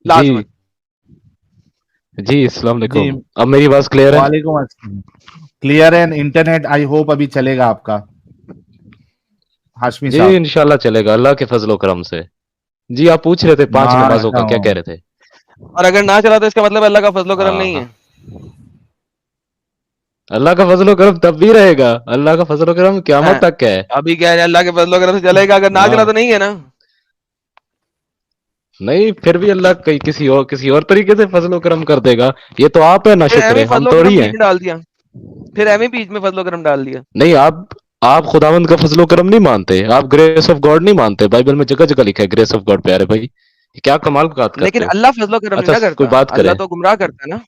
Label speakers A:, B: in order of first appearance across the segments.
A: जी।
B: लाजमत।
A: जी, अस्सलाम
C: जी,
A: वालेकुम। अब मेरी आवाज क्लियर है?
C: वालेकुम अस्सलाम। क्लियर है इंटरनेट, आई होप अभी चलेगा आपका हाशमी
A: जी,
C: साहब।
A: इंशाल्लाह चलेगा अल्लाह के फजलो करम से। जी, आप पूछ रहे थे 5 नमाज़ों का, क्या
C: माशाअल्लाह।
A: कह रहे थे?
B: और अगर ना चला तो इसका मतलब अल्लाह का फजलो करम
A: हाँ,
B: नहीं
A: हाँ।
B: है।
A: अल्लाह का फजलो करम तब भी रहेगा, अल्लाह का फजलो करम
B: हैं,
A: क़यामत तक है।
B: अभी कह रहे हैं अल्लाह के फजलो करम से चलेगा, अगर ना चला
A: हाँ।
B: तो नहीं है ना।
A: नहीं, फिर भी अल्लाह कहीं किसी और तरीके से फजलो करम कर देगा। ये तो आप है
B: फिर एਵੇਂ
A: नाशुक्र, हम
B: फजलो
A: थोड़ी
B: करम बीच
A: हैं।
B: में डाल दिया, फिर एਵੇਂ बीच में फजलो करम डाल दिया।
A: नहीं, आप खुदावंद का फजलो करम नहीं मानते, आप ग्रेस ऑफ गॉड नहीं मानते। बाइबल में जगह-जगह लिखा है ग्रेस ऑफ गॉड। प्यारे भाई, ये क्या कमाल की बात
B: लेकिन
A: करते हो?
B: अल्लाह फजलो करम नहीं
A: अच्छा,
B: ना
A: कोई
B: करता,
A: बात
B: अल्लाह
A: करें।
B: तो गुमराह करता है ना।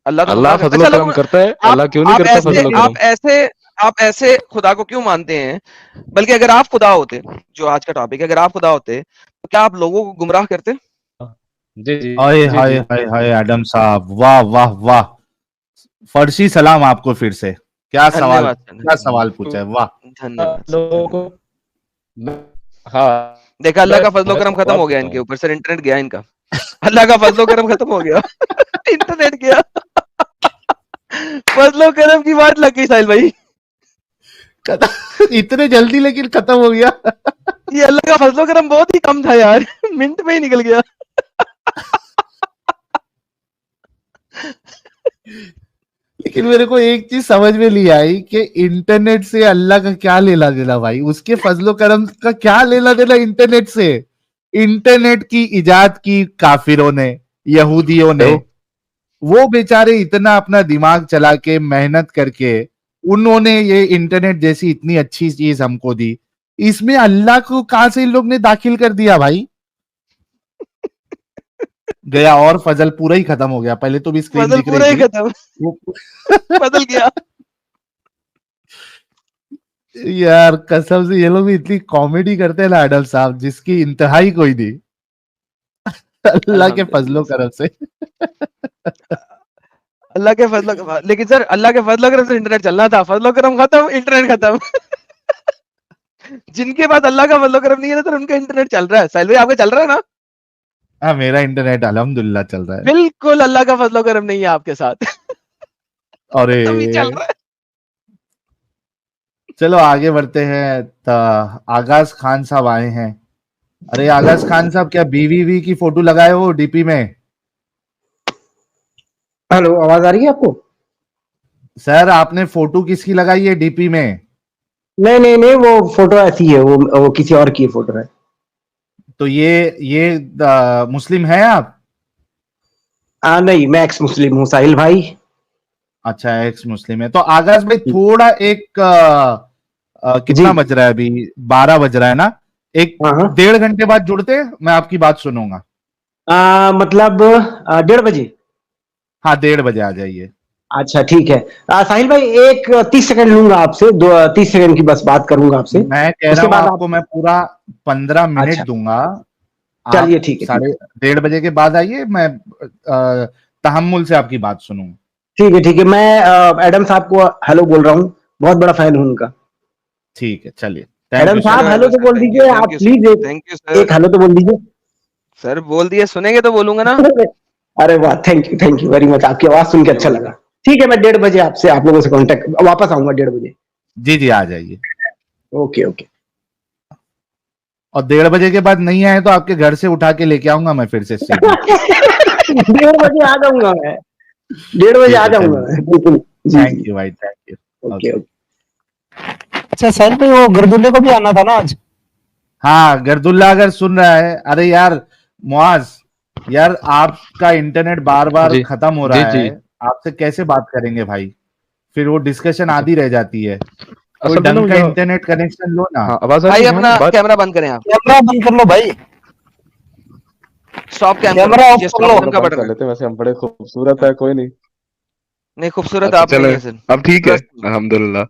B: अल्लाह तो
A: अल्लाह
B: गुमराह करता है।
A: फजलो
B: चलो
A: करम करता है,
B: आप
A: अल्लाह क्यों नहीं
B: आप
A: करता
B: ऐसे
A: फजलो
B: आप
A: करम?
B: ऐसे आप ऐसे खुदा को क्यों मानते हैं? बल्कि अगर आप खुदा होते, जो आज का टॉपिक है, अगर आप खुदा होते तो क्या आप लोगों को गुमराह करते?
A: जी, जी।
C: हाय
A: जी,
C: हाय
A: जी।
C: हाय हाय एडम साहब, वाह वाह वाह। फर्शी सलाम आपको फिर से।
B: धन्यवाद सर,
C: क्या सवाल पूछा है, वाह।
B: धन्यवाद सर,
A: लोगों
B: धन्यवाद।
A: को हाँ,
B: देखा, अल्लाह
A: मैं
B: का फजलो
A: मैं
B: करम खत्म
A: सवाल
B: हो गया
A: पूछता
B: इनके
A: हूँ।
B: ऊपर, सर इंटरनेट गया इनका। अल्लाह का फजलो करम खत्म हो गया। इंटरनेट गया। फजलो करम की बात लग गई साहिल भाई।
C: इतने जल्दी लेकिन खत्म हो गया।
B: ये अल्लाह का फजलो करम बहुत ही कम था यार। मिनट में ही निकल गया।
C: लेकिन मेरे को एक चीज समझ में नहीं आई कि इंटरनेट से अल्लाह का क्या लेना देना भाई, उसके फजलो करम का क्या लेना देना इंटरनेट से। इंटरनेट की इजाद की काफिरों ने, यहूदियों ने।
A: हेलो।
C: वो बेचारे इतना अपना दिमाग चला के मेहनत करके उन्होंने ये इंटरनेट जैसी इतनी अच्छी चीज हमको दी। इसमें अल्लाह को कहां से इन लोग ने दाखिल कर दिया भाई। गया और फजल पूरा ही खत्म हो गया, पहले तो भी स्क्रीन
B: फजल
C: दिख रही
B: पूरा ही
C: थी
B: खत्म,
C: वो।
B: बदल गया।
C: यार कसम से ये लोग भी इतनी कॉमेडी करते हैं ना एडम साहब, जिसकी इंतहाई कोई नहीं। अल्लाह के फजलो
B: अल्हम्दुलिल्लाह सर।
C: करम से।
B: अल्लाह के फजलो लेकिन सर अल्लाह के फजलो करम से इंटरनेट चलना था, फजलो करम खत्म, इंटरनेट खत्म। जिनके पास अल्लाह का फजलो करम नहीं है ना सर, उनका इंटरनेट चल रहा है। साहिल भाई आपका चल रहा है ना?
C: हाँ, मेरा इंटरनेट अल्हम्दुलिल्लाह चल रहा है।
B: बिल्कुल अल्लाह का फजलो करम नहीं है आपके साथ।
C: अरे
B: तभी चल रहा है।
C: चलो आगे बढ़ते हैं। आगाज खान साहब आए हैं। अरे आगाज खान साहब, क्या बीवी वी की फोटो लगाए हो डीपी में?
D: हेलो, आवाज आ रही है आपको?
C: सर आपने फोटो किसकी लगाई है डीपी में?
D: नहीं नहीं नहीं, वो फोटो ऐसी है, वो किसी और की फोटो है।
C: तो ये मुस्लिम है आप?
D: नहीं, मैं एक्स मुस्लिम हूँ साहिल भाई।
C: अच्छा, एक्स मुस्लिम है तो आगाज भाई थोड़ा एक
D: जी।
C: कितना बज रहा है अभी? 12 बज रहा है ना? एक
D: हाँ हाँ।
C: 1.5 घंटे बाद जुड़ते हैं, मैं आपकी बात सुनूंगा।
D: मतलब 1:30 बजे।
C: हाँ, 1:30 बजे आ जाइए।
D: अच्छा ठीक है। साहिल भाई एक 30 सेकंड लूंगा आपसे, दो 30 सेकंड की बस बात करूंगा आपसे।
C: मैं कह रहा
D: उसके
C: हूं
D: बाद आप।
C: आपको मैं पूरा 15 मिनट
D: अच्छा
C: दूंगा।
D: चलिए,
C: आप
D: ठीक है ठीक
C: साढ़े
D: है।
C: 1:30 बजे के बाद आइए, मैं तहम्मुल से आपकी बात सुनूंगा।
D: ठीक है ठीक है, मैं एडम साहब को हेलो बोल रहा हूँ, बहुत बड़ा फैन हूँ उनका।
C: ठीक है, चलिए। Thank
D: Adam
C: you sir.
D: साहब
B: हेलो
D: हेलो
B: हेलो
D: तो
B: सर,
D: बोल
B: थैंक यू
D: दीजिए
B: थैंक
D: आप
B: यू
D: प्लीज,
B: थैंक यू
D: एक
B: सर।
D: हेलो तो बोल दीजिए।
B: सर बोल दिए, सुनेंगे तो बोलूंगा ना।
D: अरे वाह, थैंक यू वेरी मच, आपकी आवाज सुन के
B: बोलिए
D: अच्छा
B: बोलिए।
D: लगा। ठीक है, मैं 1:30 बजे आपसे आप लोगों से कांटेक्ट वापस आऊंगा 1:30 बजे।
C: जी जी, आ जाइए।
D: Okay okay.
C: और 1:30 बजे के बाद नहीं आए तो आपके घर से उठा के लेके आऊंगा मैं फिर से सीधा।
D: 1:30 बजे आ जाऊंगा मैं, 1:30 बजे आ
C: ठीक है,
D: जाऊंगा
C: चलिए।
D: मैं, बिल्कुल। जी
C: थैंक
D: जी।
C: यू भाई, thank you.
D: Okay
C: okay.
D: Okay. अच्छा सर पे वो गर्दुल्ले को भी आना था ना आज।
C: हाँ, गर्दुल्ला अगर सुन रहा है, अरे यार मुआज, यार आपका इंटरनेट बार बार
A: जी।
C: खत्म हो
A: जी,
C: रहा
A: जी।
C: है। आपसे कैसे बात करेंगे भाई? फिर वो डिस्कशन
A: अच्छा।
C: आधी रह जाती है। कोई
A: असल में ना
C: ढंग का
A: भैया।
C: इंटरनेट कनेक्शन लो ना।
A: हाँ, आवाज़ आ रही
B: भाई
A: है ना
B: अपना
A: बात?
B: कैमरा बंद करें आप।
D: कैमरा बंद कर लो भाई,
B: स्टॉप कैम करो,
D: कैमरा ऑफ
B: ये
D: कर
B: स्टॉप
D: लो।
B: कैम
A: चलो
B: का
A: बंद
B: बटन
A: कर
B: है।
A: लेते हैं, वैसे हम बड़े खूबसूरत है,
B: हाँ।
A: कोई नहीं।
B: नहीं, खूबसूरत
A: अच्छा
B: आप नहीं
A: चले।
B: है सर।
A: अब ठीक है।
B: Trust me.
A: अल्हम्दुलिल्लाह।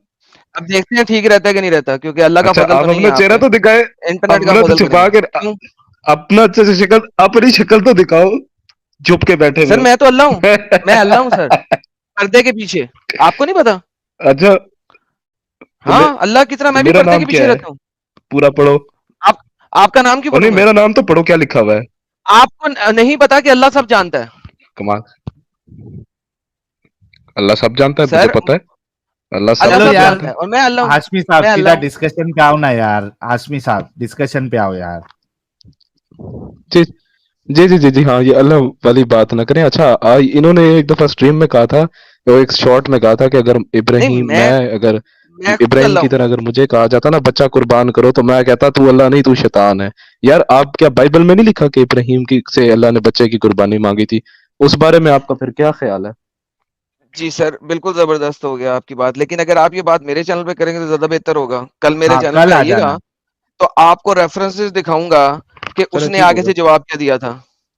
B: अब देखते हैं ठीक रहता है कि नहीं रहता, क्योंकि अल्लाह का
A: अच्छा,
B: फजल तो
A: आप
B: नहीं है
A: अपना
B: आप
A: चेहरा
B: पे।
A: तो दिखाए।
B: इंटरनेट का
A: अपना तो
B: फजल
A: छुपा
B: करेंगे
A: के
B: क्यों?
A: अपना अच्छे से शक्ल, अपनी शक्ल तो दिखाओ। छुप के बैठे हुए
B: सर
A: हो।
B: मैं तो अल्लाह हूँ, मैं अल्लाह हूँ सर, पर्दे के पीछे। आपको नहीं पता?
A: अच्छा। तो
B: हाँ, अल्लाह की तरह
A: तो
B: मैं भी
A: मेरा
B: पर्दे
A: नाम
B: के
A: क्या
B: पीछे
A: है?
B: रहता हूँ।
A: पूरा पढ़ो।
B: आप आपका नाम क्यों
A: और
B: पढ़ूं
A: नहीं,
B: मैं?
A: मेरा नाम तो पढ़ो, क्या लिखा हुआ है?
B: आपको नहीं पता कि अल्लाह सब जानता है?
A: कमाल, अल्लाह सब जानता है, मुझे
B: सर
A: पता है अल्लाह सब
B: अल्लाह
C: चलो
B: सब
C: यार,
B: जानता है और मैं अल्लाह हूँ,
C: हाशमी साहब
B: मैं
C: सीधा
B: अल्लाह हूँ।
C: डिस्कशन पे आओ ना यार, हाशमी साहब डिस्कशन पे आओ यार।
A: जी जी जी जी जी हाँ, ये अल्लाह वाली बात ना करें। अच्छा इन्होंने एक दफा स्ट्रीम में कहा था, तो एक शॉर्ट में कहा था कि अगर
B: नहीं,
A: इब्राहिम, अगर
B: मैं खुद
A: इब्राहिम
B: अल्लाह
A: की
B: हूँ।
A: तरह अगर मुझे कहा जाता ना बच्चा कुर्बान करो, तो मैं कहता तू अल्लाह नहीं, तू शैतान है। यार आप क्या बाइबल में नहीं लिखा कि इब्राहिम की से अल्लाह ने बच्चे की कुर्बानी मांगी थी? उस बारे में आपका फिर क्या ख्याल है?
B: जी सर, बिल्कुल ज़बरदस्त हो गया आपकी बात, लेकिन अगर आप ये बात मेरे चैनल पे करेंगे तो ज़्यादा बेहतर होगा। कल मेरे
C: हाँ,
B: चैनल
C: कल
B: पे
C: आ
B: आइएगा,
C: जाना।
B: तो आपको रेफरेंसेस दिखाऊँगा कि
A: चलो
B: उसने
A: ठीक
B: आगे
A: होगा।
B: से जवाब क्या दिया था।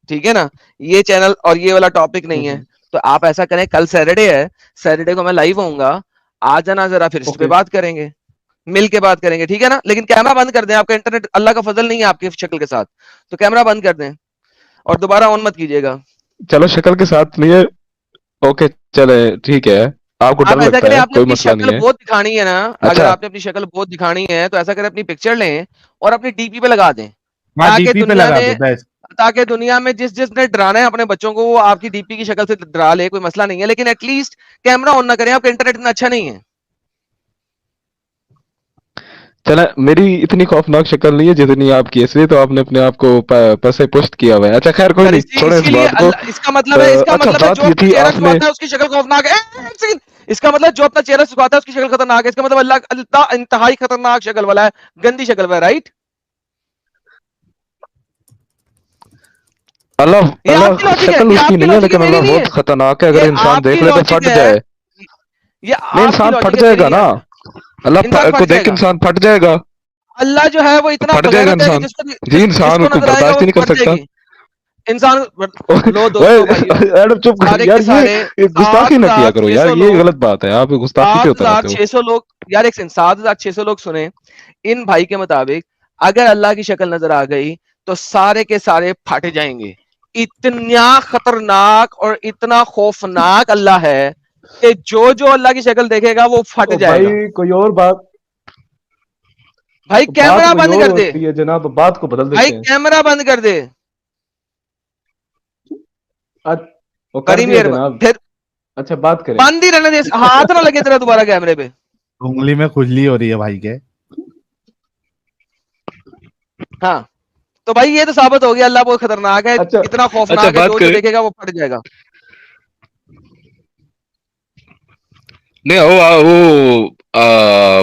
B: ठीक है ना? ये चैनल और ये वाला टॉपिक नहीं है।
A: हम्म।
B: तो आप ऐसा करें, कल सैटरडे है, सैटरडे को मैं लाइव होऊँगा, आ जाना ज़रा, फिर इस पे
A: ओके।
B: बात करेंगे। मिल के बात करेंगे, ठीक है ना? लेकिन कैमरा बंद कर दें, आपका इंटरनेट अल्लाह का फ़ज़ल नहीं है आपकी शक्ल के साथ, तो कैमरा बंद कर दें और दोबारा ऑन मत कीजिएगा।
A: चलो शक्ल के साथ नहीं है, ओके चले ठीक है। आपको डर
B: आप ऐसा
A: लगता
B: करें,
A: है,
B: आपने
A: कोई
B: अपनी
A: मसला नहीं
B: शक्ल
A: है।
B: बहुत दिखानी है ना, अगर
A: अच्छा
B: आपने अपनी शक्ल बहुत दिखानी है, तो ऐसा करें, अपनी पिक्चर लें और अपनी डीपी पे लगा दें,
C: हाँ,
B: ताकि
C: डीपी पे
B: दुनिया
C: लगा
B: ने
C: दो बेस्ट।
B: ताकि दुनिया में जिसने डराना है अपने बच्चों को, वो आपकी डीपी की शक्ल से डरा ले, कोई मसला नहीं है, लेकिन एटलीस्ट कैमरा ऑन ना करें, आपका इंटरनेट इतना अच्छा नहीं है।
A: चला, मेरी इतनी खौफनाक शक्ल नहीं है जितनी आपकी है, इसलिए तो आपने अपने आप को पसे पुष्ट किया हुआ है। अच्छा खैर कोई
B: सर
A: नहीं, छोड़ो इस
B: इसीलिए
A: बात को।
B: अल्लाह, इसका
A: अच्छा
B: मतलब है
A: बात
B: जो
A: ये
B: अपना
A: थी
B: चेहरा
A: आपने,
B: छुपाता है उसकी शक्ल खौफनाक है। एक सेकंड, इसका मतलब जो अपना चेहरा छुपाता है उसकी शक्ल खतरनाक है, इसका मतलब अल्लाह अल्लाह इंतहाई खतरनाक शक्ल वाला है, गंदी शक्ल वाला है, राइट?
A: अल्लाह
B: ये आपकी
A: अल्लाह
B: लॉजिक है,
A: शक्ल
B: ये
A: उसकी
B: आपकी
A: नहीं है,
B: लॉजिक है,
A: लेकिन
B: मेरी
A: अल्लाह
B: नहीं है।
A: बहुत खतरनाक है,
B: ये
A: अगर इंसान
B: आपकी
A: देख ले तो
B: लॉजिक
A: फट
B: है,
A: जाए।
B: ये
A: नहीं,
B: आपकी
A: इंसान फट
B: लॉजिक है, मेरी
A: जाएगा
B: नहीं
A: ना,
B: है। इंसान
A: अल्लाह
B: फट
A: को देख के
B: जाएगा।
A: इंसान फट जाएगा।
B: अल्लाह जो है वो इतना
A: फट जाएगा
B: बगैरत है कि
A: इंसान।
B: जिसको
A: जी, इंसान
B: जिसको
A: को
B: नजर आएगा
A: बर्दाश्त
B: वो
A: ही नहीं कर
B: फट
A: सकता।
B: जाएगी। इंसान लो
A: ओए
B: दोस्तों भाइयों,
A: मैडम चुप कर
B: सारे के
A: यार,
B: सारे
A: ये गुस्ताखी ना किया करो यार,
B: 7,600
A: ये
B: लोग,
A: गलत बात है, आप गुस्ताखी पे
B: सात
A: उतर
B: हजार
A: आते हो।
B: छह सौ लोग यार, एक सेकंड, 7,600 लोग सुने। इन भाई के मुताबिक अगर अल्लाह की शक्ल नजर आ गई तो सारे के सारे फट जाएंगे। इतना खतरनाक और इतना खौफनाक अल्लाह है कि जो जो अल्लाह की शक्ल देखेगा वो फट
A: ओ भाई,
B: जाएगा।
A: कोई और बात,
B: भाई
A: बात
B: कैमरा
A: कोई
B: बंद
A: और
B: कर
A: हो
B: दे,
A: रही है जनाब, बात को बदल
B: भाई
A: देते हैं।
B: कैमरा बंद कर दे,
A: आज वो कर
B: बड़ी
A: दिया
B: मेहरबानी।
A: जनाब।
B: फिर
A: अच्छा बात करें।
B: बंद ही रहने दे, हाथ ना लगे तेरा दोबारा कैमरे पे।
C: उंगली में खुजली हो रही है भाई के।
B: हाँ, तो भाई ये तो साबित हो गया अल्लाह बहुत खतरनाक है,
A: अच्छा
B: इतना
A: अच्छा
B: खौफनाक है,
A: बात
B: जो जो
A: करें।
B: देखेगा वो फट जाएगा।
A: नहीं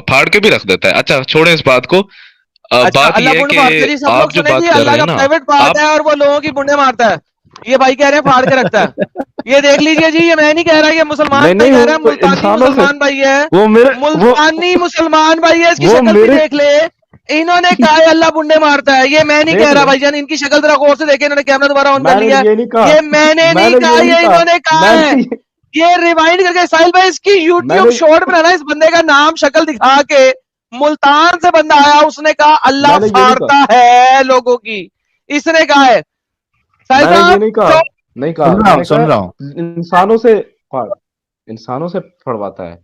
A: फाड़ के भी रख देता है। अच्छा छोड़े इस बात को।
B: अच्छा,
A: बात
B: अल्लाह
A: ये है
B: बुंड
A: कि
B: मारता है जी, सब
A: आप
B: लोग
A: जो
B: सुने जी,
A: बात कर
B: अल्लाह
A: रहे
B: का
A: हैं ना,
B: प्राइवेट पार्ट
A: आप
B: है और वो लोगों की बुंडे मारता है। ये भाई कह रहे हैं फाड़ के रखता है, ये देख लीजिए जी, ये मैं नहीं कह रहा, ये मुसलमान
A: नहीं
B: भाई
A: नहीं,
B: कह रहा है,
A: वो
B: मुल्तानी
A: इंसानों से,
B: मुसलमान भाई है,
A: वो मेरे
B: मुल्तानी मुसलमान भाई है, इसकी
A: वो
B: शक्ल भी
A: मेरे
B: देख ले। इन्होंने कहा है अल्लाह बुंडे मारता है, ये मैं नहीं
A: देख
B: कह रहा
A: ले,
B: भाईजान, इनकी शक्ल जरा गौर से देखे, इन्होंने कैमरा दोबारा ऑन कर
A: मैंने
B: लिया है।
A: ये नहीं कहा,
B: ये मैंने नहीं
A: मैंने
B: कहा,
A: ये नहीं
B: ये
A: कहा,
B: इन्होंने कहा है।
A: मैंने
B: ये रिवाइंड करके साहिल भाई इसकी यूट्यूब
A: मैंने
B: शॉर्ट बनाना, इस बंदे का नाम शक्ल दिखा के, मुल्तान से बंदा आया, उसने कहा अल्लाह
A: मैंने ये नहीं कहा,
B: फाड़ता है लोगों की, इसने कहा है। साहिल
A: मैंने ये
B: साहब
A: नहीं कहा,
B: तो
A: नहीं कहा, मैंने
C: सुन
A: कहा
C: रहा हूँ।
A: इंसानों से फाड़, इंसानों से फड़वाता है,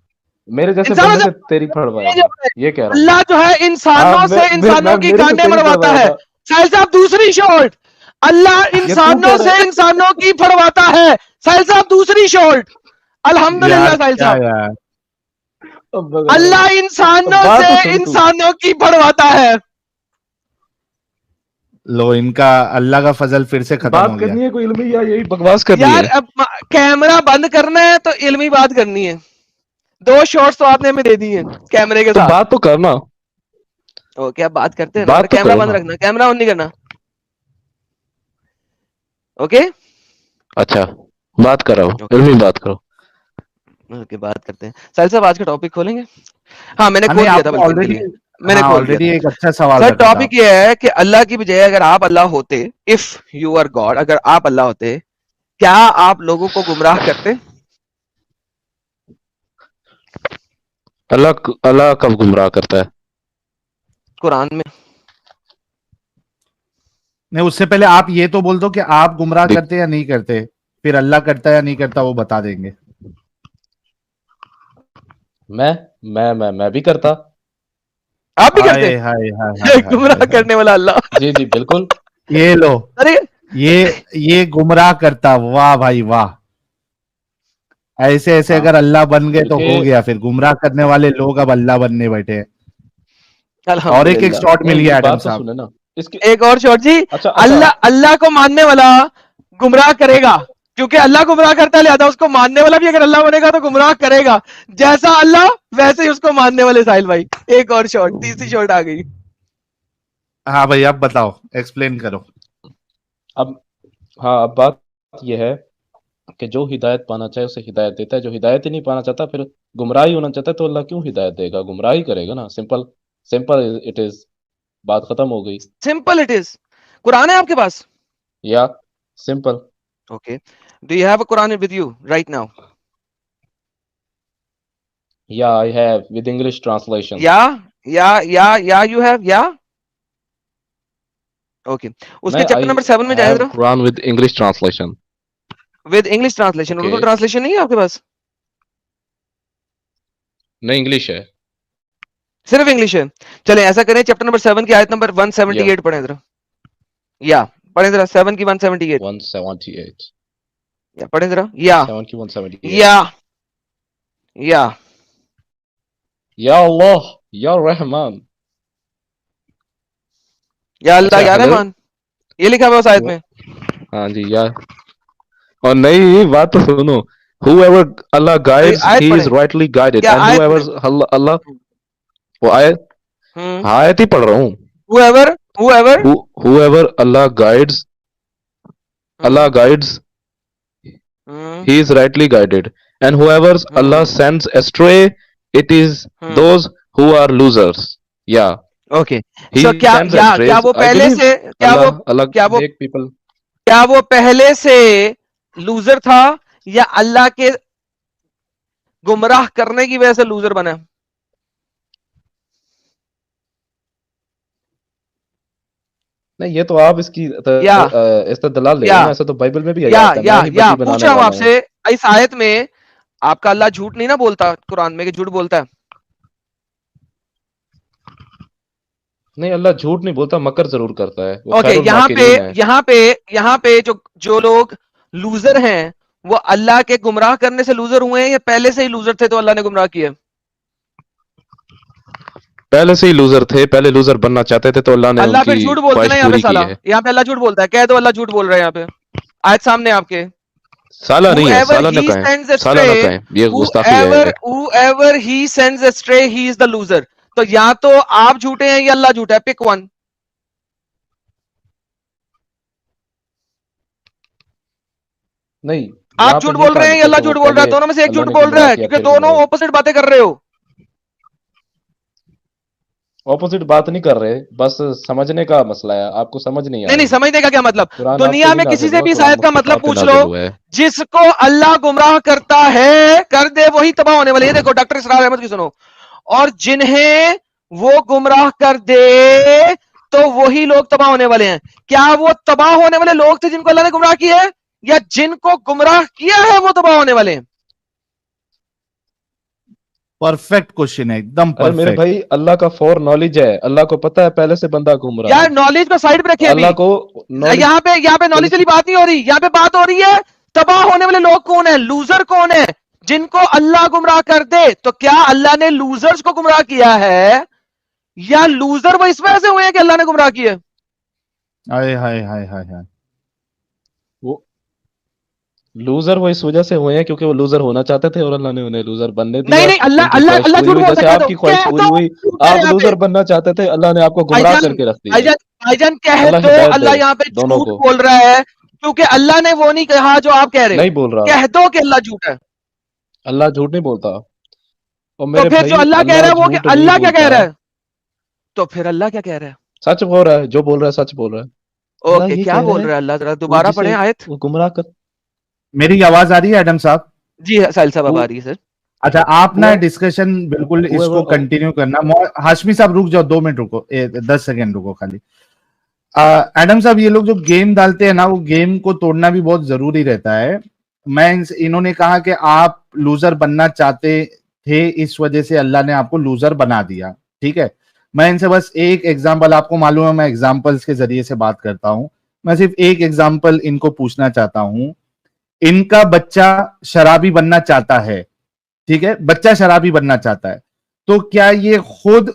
A: मेरे जैसे
B: इंसानों
A: बंदे
B: से
A: से तेरी फड़वाएगा, ये कह रहा हूं मैं।
B: अल्लाह जो है
A: हाँ,
B: इंसानों से इंसानों की
A: मेरे से
B: गांडें
A: तेरी
B: मरवाता है।
A: फड़वाएगा।
B: साहिल साहब दूसरी शॉर्ट, अल्लाह
A: ये तू
B: इंसानों
A: कह रहा
B: से
A: है।
B: इंसानों की फड़वाता है। साहिल साहब दूसरी शॉर्ट,
C: यार
B: अल्हम्दुलिल्लाह साहिल
C: क्या
B: साहब,
C: यार,
A: अब बता रहा
B: अल्लाह
A: हूँ। अब
B: इंसानों
A: बात
B: से
A: तो सुन तू।
B: इंसानों की फड़वाता है।
C: लो इनका अल्लाह का फजल फिर से खत्म हो
A: बात
C: गया।
A: करनी है कोई इल्मी या यही बकवास करनी
B: यार
A: है?
B: अब कैमरा बंद करना है तो इल्मी बात करनी है। दो शॉट्स तो आपने हमें दे दिए कैमरे के
A: तो
B: साथ।
A: बात तो करना,
B: ओके, अब बात करते हैं ना, पर
A: बात तो
B: कैमरा
A: करो
B: बंद
A: ना।
B: रखना, कैमरा ऑन नहीं करना। ओके
A: अच्छा बात करो,
B: ओके
A: इल्मी बात करो।
B: ओके, बात करते हैं। साहिल साहब आज का टॉपिक खोलेंगे? हाँ, मैंने
C: हाँ नहीं,
B: खोल दिया था
C: आपने
B: बल्कि इनके
C: ऑलरेडी,
B: लिए, मैंने
C: हाँ
B: खोल दिया
C: ऑलरेडी
B: था।
C: एक अच्छा सवाल
B: सर
C: रखा था
B: टॉपिक
C: आपने।
B: ये है कि अल्लाह की बजाय अगर आप अल्लाह होते, इफ यू आर गॉड, अगर आप अल्लाह होते, क्या आप लोगों को गुमराह करते?
A: अल्लाह अल्लाह कब गुमराह करता है?
B: कुरान में।
C: नहीं, उससे पहले आप ये तो बोल दो कि आप गुमराह
A: देख,
C: करते या नहीं करते, फिर अल्लाह करता या नहीं करता वो बता देंगे।
A: मैं भी करता।
B: आप भी करते?
C: हाय हाय हाय हाय हाय
B: गुमराह
C: हाय हाय।
B: करने वाला अल्लाह।
A: जी जी बिल्कुल।
C: ये लो,
B: अरे
C: ये गुमराह करता, वाह भाई वाह। ऐसे ऐसे
A: हाँ,
C: अगर अल्लाह बन गए तो हो
A: क्योंकि
C: गया, फिर गुमराह करने वाले लोग अब अल्लाह बनने बैठे हैं। और एक
B: अल्हम्दुलिल्लाह।
C: शॉट मिल
A: नहीं
C: गया
A: मेरी
C: एडम
A: बात तो
C: साहब।
A: सुने ना इसकी।
B: एक और शॉट जी,
A: अच्छा अच्छा
B: अल्लाह अल्लाह को मानने वाला गुमराह करेगा, क्योंकि अल्लाह गुमराह करता है, लिहाजा उसको मानने वाला भी अगर अल्लाह बनेगा तो गुमराह करेगा। जैसा अल्लाह वैसे ही उसको मानने वाले। साहिल भाई एक और शॉट, तीसरी शॉट आ गई।
C: हाँ भाई अब बताओ, एक्सप्लेन करो।
A: अब हाँ अब बात यह है कि जो हिदायत पाना चाहे उसे हिदायत देता है, जो हिदायत ही नहीं पाना चाहता फिर गुमराही होना चाहता है तो अल्लाह क्यों हिदायत देगा, गुमराही करेगा ना। सिंपल सिंपल इट इज, बात खत्म हो गई।
B: Simple it is. कुरान है आपके पास?
A: या simple.
B: Okay, do you have a Quran with you right now?
A: Yeah I have with English translation.
B: या यू हैव, या ओके। उसके
A: नहीं
B: चैप्टर
A: आई
B: नंबर 7 में जाए
A: हैव
B: जरा,
A: Quran with English translation.
B: With English translation.
A: Okay
B: Urdu translation नहीं है आपके पास?
A: नहीं इंग्लिश है।
B: सिर्फ इंग्लिश है। चले ऐसा करें, चैप्टर नंबर 7 की आयत नंबर
A: या
B: 178 पढ़ें जरा। या पढ़ें जरा 7 की 178।
A: 178।
B: या पढ़ें जरा। या
A: 7 की 178।
B: या या
A: या अल्लाह या रहमान।
B: या अल्लाह
A: अच्छा
B: या
A: हेलो।
B: रहमान, ये लिखा हुआ है उस आयत में।
A: हाँ जी या। और नहीं बात तो सुनो, whoever Allah
B: अभी
A: guides
B: आयत
A: he is
B: पढ़े,
A: rightly guided
B: क्या
A: and
B: आयत
A: whoever
B: पढ़े?
A: Allah वो आयत,
B: हम्म।
A: हाँ आयत ही पढ़ रहा हूँ।
B: whoever whoever
A: Whoever Allah guides, Allah guides
B: hmm
A: he is rightly guided and whoever Allah
B: hmm
A: sends astray it is
B: hmm
A: those who are losers। Yeah,
B: okay.
A: he
B: सो क्या
A: sends
B: या
A: astray,
B: क्या वो
A: I
B: पहले
A: believe
B: से,
A: Allah Allah
B: क्या वो
A: make people।
B: क्या वो पहले से लूजर था, या अल्लाह के गुमराह करने की वजह से लूजर बना?
A: नहीं ये तो आप इसकी
B: या
A: इस्तदलाल ले रहे
B: या
A: हो ना, ऐसा तो बाइबल में भी यही आता है, मैं ही
B: या
A: बदी
B: पूछ
A: बनाने
B: रहा हूं
A: वाला हूँ।
B: आपसे, इस आयत में आपका अल्लाह झूठ नहीं ना बोलता कुरान में, कि झूठ बोलता है?
A: नहीं अल्लाह झूठ नहीं बोलता, मकर जरूर करता है, वो
B: ओके,
A: खैरुल
B: यहाँ पे
A: माकिरीन है।
B: यहाँ पे जो जो लोग लूजर हैं, वो अल्लाह के गुमराह करने से लूजर हुए हैं, या पहले से ही लूजर थे तो अल्लाह ने गुमराह किया?
A: पहले से ही लूजर थे, पहले लूजर बनना चाहते थे तो अल्लाह ने
B: अल्लाह
A: उनकी
B: फिर झूठ बोलते ना
A: ख्वाहिश
B: यहाँ पे
A: पूरी की
B: साला,
A: है।
B: यहाँ पे अल्लाह झूठ बोलता है, कह दो अल्लाह झूठ बोल रहा है यहाँ पे, आयत सामने आपके।
A: साला नहीं है,
B: Whoever
A: साला न
B: he
A: कहें,
B: sends
A: साला
B: astray,
A: न कहें, ये गुस्ताखी है।
B: whoever he sends astray, he is the loser। तो या तो आप झूठे हैं या अल्लाह झूठा है, पिक वन।
A: नहीं
B: आप
A: यहाँ पे
B: झूठ
A: ये
B: बोल
A: कहाँ
B: रहे हैं या
A: लिखा
B: अल्लाह
A: कि वो
B: झूठ बोल रहा है,
A: पहले
B: दोनों में से एक
A: अल्लाह
B: झूठ
A: ने
B: बोल रहा
A: गुमराह
B: है,
A: किया
B: क्योंकि
A: फिर
B: दोनों
A: गुमराह।
B: ऑपोजिट बातें कर रहे हो।
A: ऑपोजिट बात नहीं कर रहे, बस समझने का मसला है, आपको समझ नहीं
B: नहीं
A: आएगी।
B: समझने का क्या मतलब?
A: कुरान आप पे
B: दुनिया
A: ही
B: में किसी
A: नाजिल
B: से
A: हुआ,
B: भी इस
A: कुरान
B: आयत का मतलब
A: मुस्तफा पे
B: पूछ लो,
A: नाजिल हुआ है।
B: जिसको अल्लाह गुमराह करता है कर दे वही तबाह होने वाले। ये देखो डॉक्टर इसरार अहमद की सुनो, और जिन्हें वो गुमराह कर दे तो वही लोग तबाह होने वाले हैं। क्या वो तबाह होने वाले लोग थे जिनको अल्लाह ने गुमराह किया है, या जिनको गुमराह किया है वो तबाह होने वाले हैं?
C: परफेक्ट क्वेश्चन है, एकदम
A: अरे मेरे
C: परफेक्ट।
A: भाई अल्लाह का फॉर नॉलेज है, अल्लाह को पता है पहले से बंदा गुमराह है,
B: यार नॉलेज को साइड पे
A: तो
B: रखे अभी,
A: अल्लाह को नॉलेज
B: यहाँ पे नॉलेज वाली बात नहीं हो रही, यहाँ पे बात हो रही है तबाह होने वाले लोग कौन है, लूजर कौन है, जिनको अल्लाह गुमराह कर दे। तो क्या अल्लाह ने लूजर्स को गुमराह किया है, या लूजर वो इस वजह से हुए हैं कि अल्लाह ने गुमराह किया?
C: हाय हाय हाय हाय हाय।
A: वो लूजर वो इस वजह से हुए हैं क्योंकि वो लूजर होना चाहते थे और अल्लाह ने उन्हें लूजर बनने
B: नहीं
A: दिया।
B: नहीं, अल्लाह
A: उनकी
B: अल्लाह
A: ख्वाहिश
B: अल्लाह
A: पूरी
B: झूठ
A: हुई,
B: बोलता
A: जैसे
B: है,
A: आपकी ख्वाहिश पूरी हुई, आप
B: यहाँ पे
A: लूजर बनना चाहते थे, अल्लाह ने आपको गुमराह
B: भाईजान,
A: करके रख दिया।
B: भाईजान कह
A: अल्लाह
B: दो
A: हिदायत
B: अल्लाह
A: दे
B: यहाँ पे
A: दोनों
B: झूठ
A: को।
B: बोल रहा है, क्योंकि अल्लाह ने वो नहीं कहा जो आप कह रहे हो।
A: नहीं बोल रहा,
B: कह दो कि अल्लाह झूठ है,
A: अल्लाह झूठ नहीं बोलता। और
B: तो
A: मेरे
B: फिर जो
A: भाई
B: अल्लाह कह
A: अल्लाह
B: रहा है वो कि
A: झूठ नहीं
B: अल्लाह क्या कह
A: बोलता,
B: रहा है? तो फिर अल्लाह क्या कह रहा है?
A: सच बोल रहा है, जो बोल रहा है सच बोल रहा है। अल्लाह
B: ओके,
A: ये
B: क्या
A: कह रहा
B: बोल
A: है,
B: रहा है अल्लाह, जरा
A: वो
B: दोबारा
A: जिसे
B: पढ़े आयत।
A: वो गुमराह कर।
C: मेरी आवाज आ रही है एडम साहब?
B: जी साहिल साहब अब
A: वो
B: आ रही है सर।
C: अच्छा, आप ना
A: whoever
C: डिस्कशन बिल्कुल इसको
A: whoever
C: कंटिन्यू करना। हाशमी साहब रुक जाओ, 2 मिनट रुको, 10 सेकेंड रुको खाली। एडम साहब, ये लोग जो गेम डालते हैं ना, वो गेम को तोड़ना भी बहुत जरूरी रहता है। इन्होंने कहा कि आप लूजर बनना चाहते थे, इस वजह से अल्लाह ने आपको लूजर बना दिया, ठीक है। मैं इनसे बस एक एग्जांपल, आपको मालूम है मैं एग्जांपल्स के जरिए से बात करता हूं। मैं सिर्फ एक एग्जांपल इनको पूछना चाहता हूं। इनका बच्चा शराबी बनना चाहता है, ठीक है, बच्चा शराबी बनना चाहता है, तो क्या ये खुद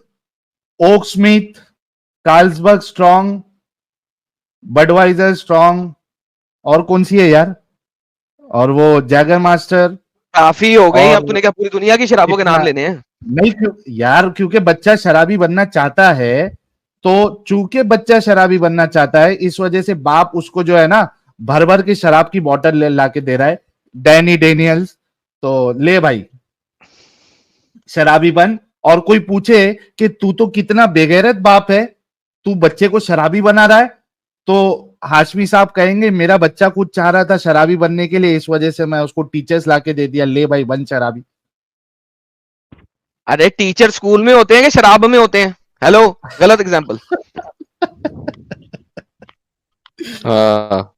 C: Oaksmith, Carlsberg strong, Budweiser strong, और कौन सी है यार, और वो जैगर मास्टर,
B: काफी हो गई, अब
C: और
B: तूने क्या पूरी दुनिया की शराबों के नाम
C: इतना
B: लेने हैं?
C: नहीं यार, क्योंकि बच्चा शराबी बनना चाहता है, तो चूंकि बच्चा शराबी बनना चाहता है, इस वजह से बाप उसको जो है ना भर भर के शराब की बोतल ला के दे रहा है, डैनी डेनियल्स, तो ले भाई शराबी बन। और कोई पूछे कि तू तो कितना बेगैरत बाप है, तू बच्चे को शराबी बना रहा है, तो हाशमी साहब कहेंगे मेरा बच्चा कुछ चाह रहा था शराबी बनने के लिए, इस वजह से मैं उसको टीचर्स लाके दे दिया, ले भाई बन शराबी।
B: अरे टीचर स्कूल में होते हैं कि शराब में होते हैं? हेलो, गलत एग्जाम्पल।
A: हाँ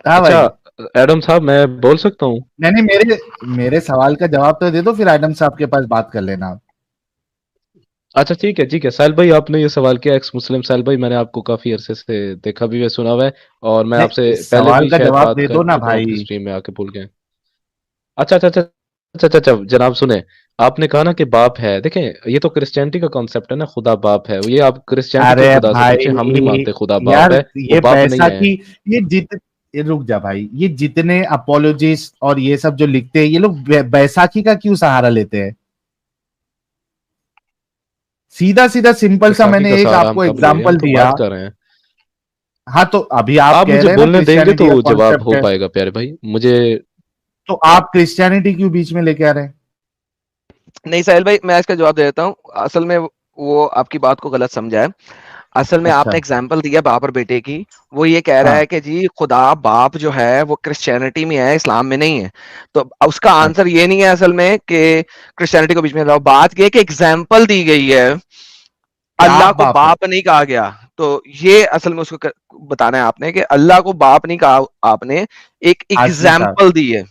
C: हाँ भाई,
A: अच्छा एडम साहब, मैं बोल सकता हूँ?
C: नहीं मेरे मेरे सवाल का जवाब तो दे दो, फिर एडम साहब के पास बात कर लेना आप।
A: अच्छा ठीक है साहिल भाई, आपने ये सवाल किया, एक्स मुस्लिम साहिल भाई, मैंने आपको काफी अरसे से देखा भी है, सुना हुआ है, और मैं आपसे
C: नहीं,
A: पहले
C: सवाल
A: भी
C: का
A: शायद
C: जवाब
A: बात
C: दे दो
A: कर
C: ना
A: चुका हूँ अपनी
C: भाई।
A: स्ट्रीम में, आके भूल गए? अच्छा, जनाब सुने, आपने कहा ना कि बाप है, देखें ये तो क्रिश्चियनिटी का कॉन्सेप्ट है ना, खुदा बाप है, ये आप क्रिश्चियनिटी के
C: अरे
A: खुदा से पूछे, हम नहीं
C: भाई
A: मानते खुदा बाप
C: यार,
A: है, वो
C: ये
A: बाप नहीं है।
C: बैसाखी, ये जित ये रुक जा भाई, ये जितने अपोलोजिस्ट और ये सब जो लिखते हैं, ये लोग बैसाखी का क्यों सहारा लेते हैं? सीधा सीधा सिंपल सा
A: बैसाखी
C: मैंने
A: का
C: एक
A: सहारा हम
C: आपको
A: कब ले रहे हैं, हम
C: एग्जांपल
A: तो
C: दिया।
A: बात कर रहे हैं।
C: हाँ, तो अभी आप
A: आप
C: कह
A: मुझे
C: रहे हैं ना
A: बोलने देंगे
C: क्रिश्चियनिटी
A: तो
C: का
A: जवाब
C: कॉन्सेप्ट
A: हो
C: है,
A: पाएगा प्यारे भाई, मुझे।
C: तो आप क्रिश्चियनिटी क्यों बीच में लेके आ रहे हैं?
B: नहीं साहिल भाई, मैं इसका जवाब दे देता हूँ। असल में वो आपकी बात को गलत समझा है। असल में
C: अच्छा,
B: आपने एग्जाम्पल दिया बाप और बेटे की, वो ये कह रहा
C: हाँ,
B: है कि जी खुदा बाप जो है वो क्रिश्चियनिटी में है, इस्लाम में नहीं है। तो उसका आंसर
C: अच्छा,
B: ये नहीं है असल में कि क्रिश्चियनिटी को बीच में लाओ। बात ये है कि एग्जाम्पल दी गई है,
C: क्या
B: अल्लाह
C: आप
B: को
C: बाप है?
B: बाप नहीं कहा गया। तो ये असल में उसको बताना है आपने कि अल्लाह को बाप नहीं कहा, आपने एक
C: हाशमी साहब,
B: एग्जाम्पल दी है।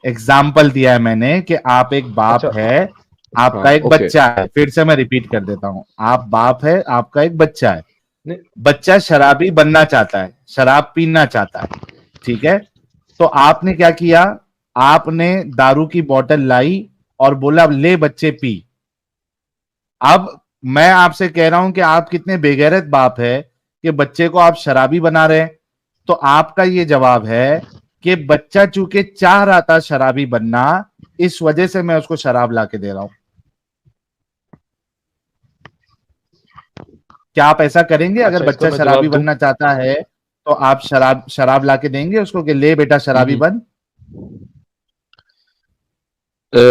C: एग्जाम्पल दिया है मैंने कि आप एक बाप
A: अच्छा,
C: है, आपका
A: हाँ
C: एक
A: ओके।
C: बच्चा है, फिर से मैं रिपीट कर देता हूं, आप बाप है, आपका एक बच्चा है,
A: नहीं,
C: बच्चा शराबी बनना चाहता है, शराब पीना चाहता है, ठीक है, तो आपने क्या किया, आपने दारू की बोतल लाई और बोला ले बच्चे पी। अब मैं आपसे कह रहा हूं कि आप कितने बेगैरत बाप है कि बच्चे को आप शराबी बना रहे हैं। तो आपका ये जवाब है कि बच्चा चूंकि चाह रहा था शराबी बनना, इस वजह से मैं उसको शराब ला के दे रहा हूं। क्या आप ऐसा करेंगे? अगर
A: अच्छा इसका
C: बच्चा
A: मैं
C: शराबी
A: जवाब दूं?
C: बनना चाहता है, तो आप शराब शराब ला के देंगे उसको कि ले बेटा शराबी
A: हम्म,
C: बन?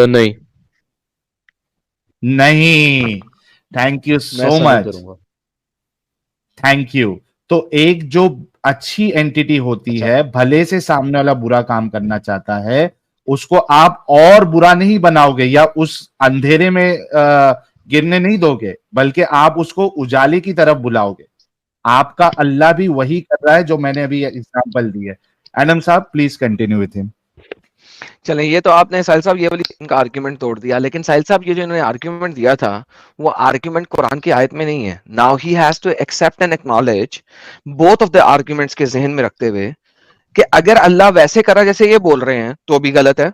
A: नहीं,
C: नहीं। थैंक यू
A: मैं
C: सो
A: ऐसा नहीं
C: मच,
A: करूंगा।
C: Thank you. तो एक जो अच्छी एंटिटी होती
A: अच्छा,
C: है, भले से सामने वाला बुरा काम करना चाहता है, उसको आप और बुरा नहीं बनाओगे या उस अंधेरे में गिरने नहीं दोगे, बल्कि आप उसको उजाले की तरफ बुलाओगे। आपका अल्लाह भी वही कर रहा है जो मैंने अभी एग्जांपल दी है। एडम साहब प्लीज कंटिन्यू विथ हिम।
B: चलें, ये तो आपने साहिल साहब ये वाली इनका आर्ग्यूमेंट तोड़ दिया, लेकिन साहिल साहब ये जो इन्होंने आर्ग्यूमेंट दिया था, वो आर्ग्यूमेंट कुरान की आयत में नहीं है। Now he has to accept and acknowledge both of the arguments के जहन में रखते हुए कि अगर अल्लाह वैसे करा जैसे ये बोल रहे हैं तो भी गलत है,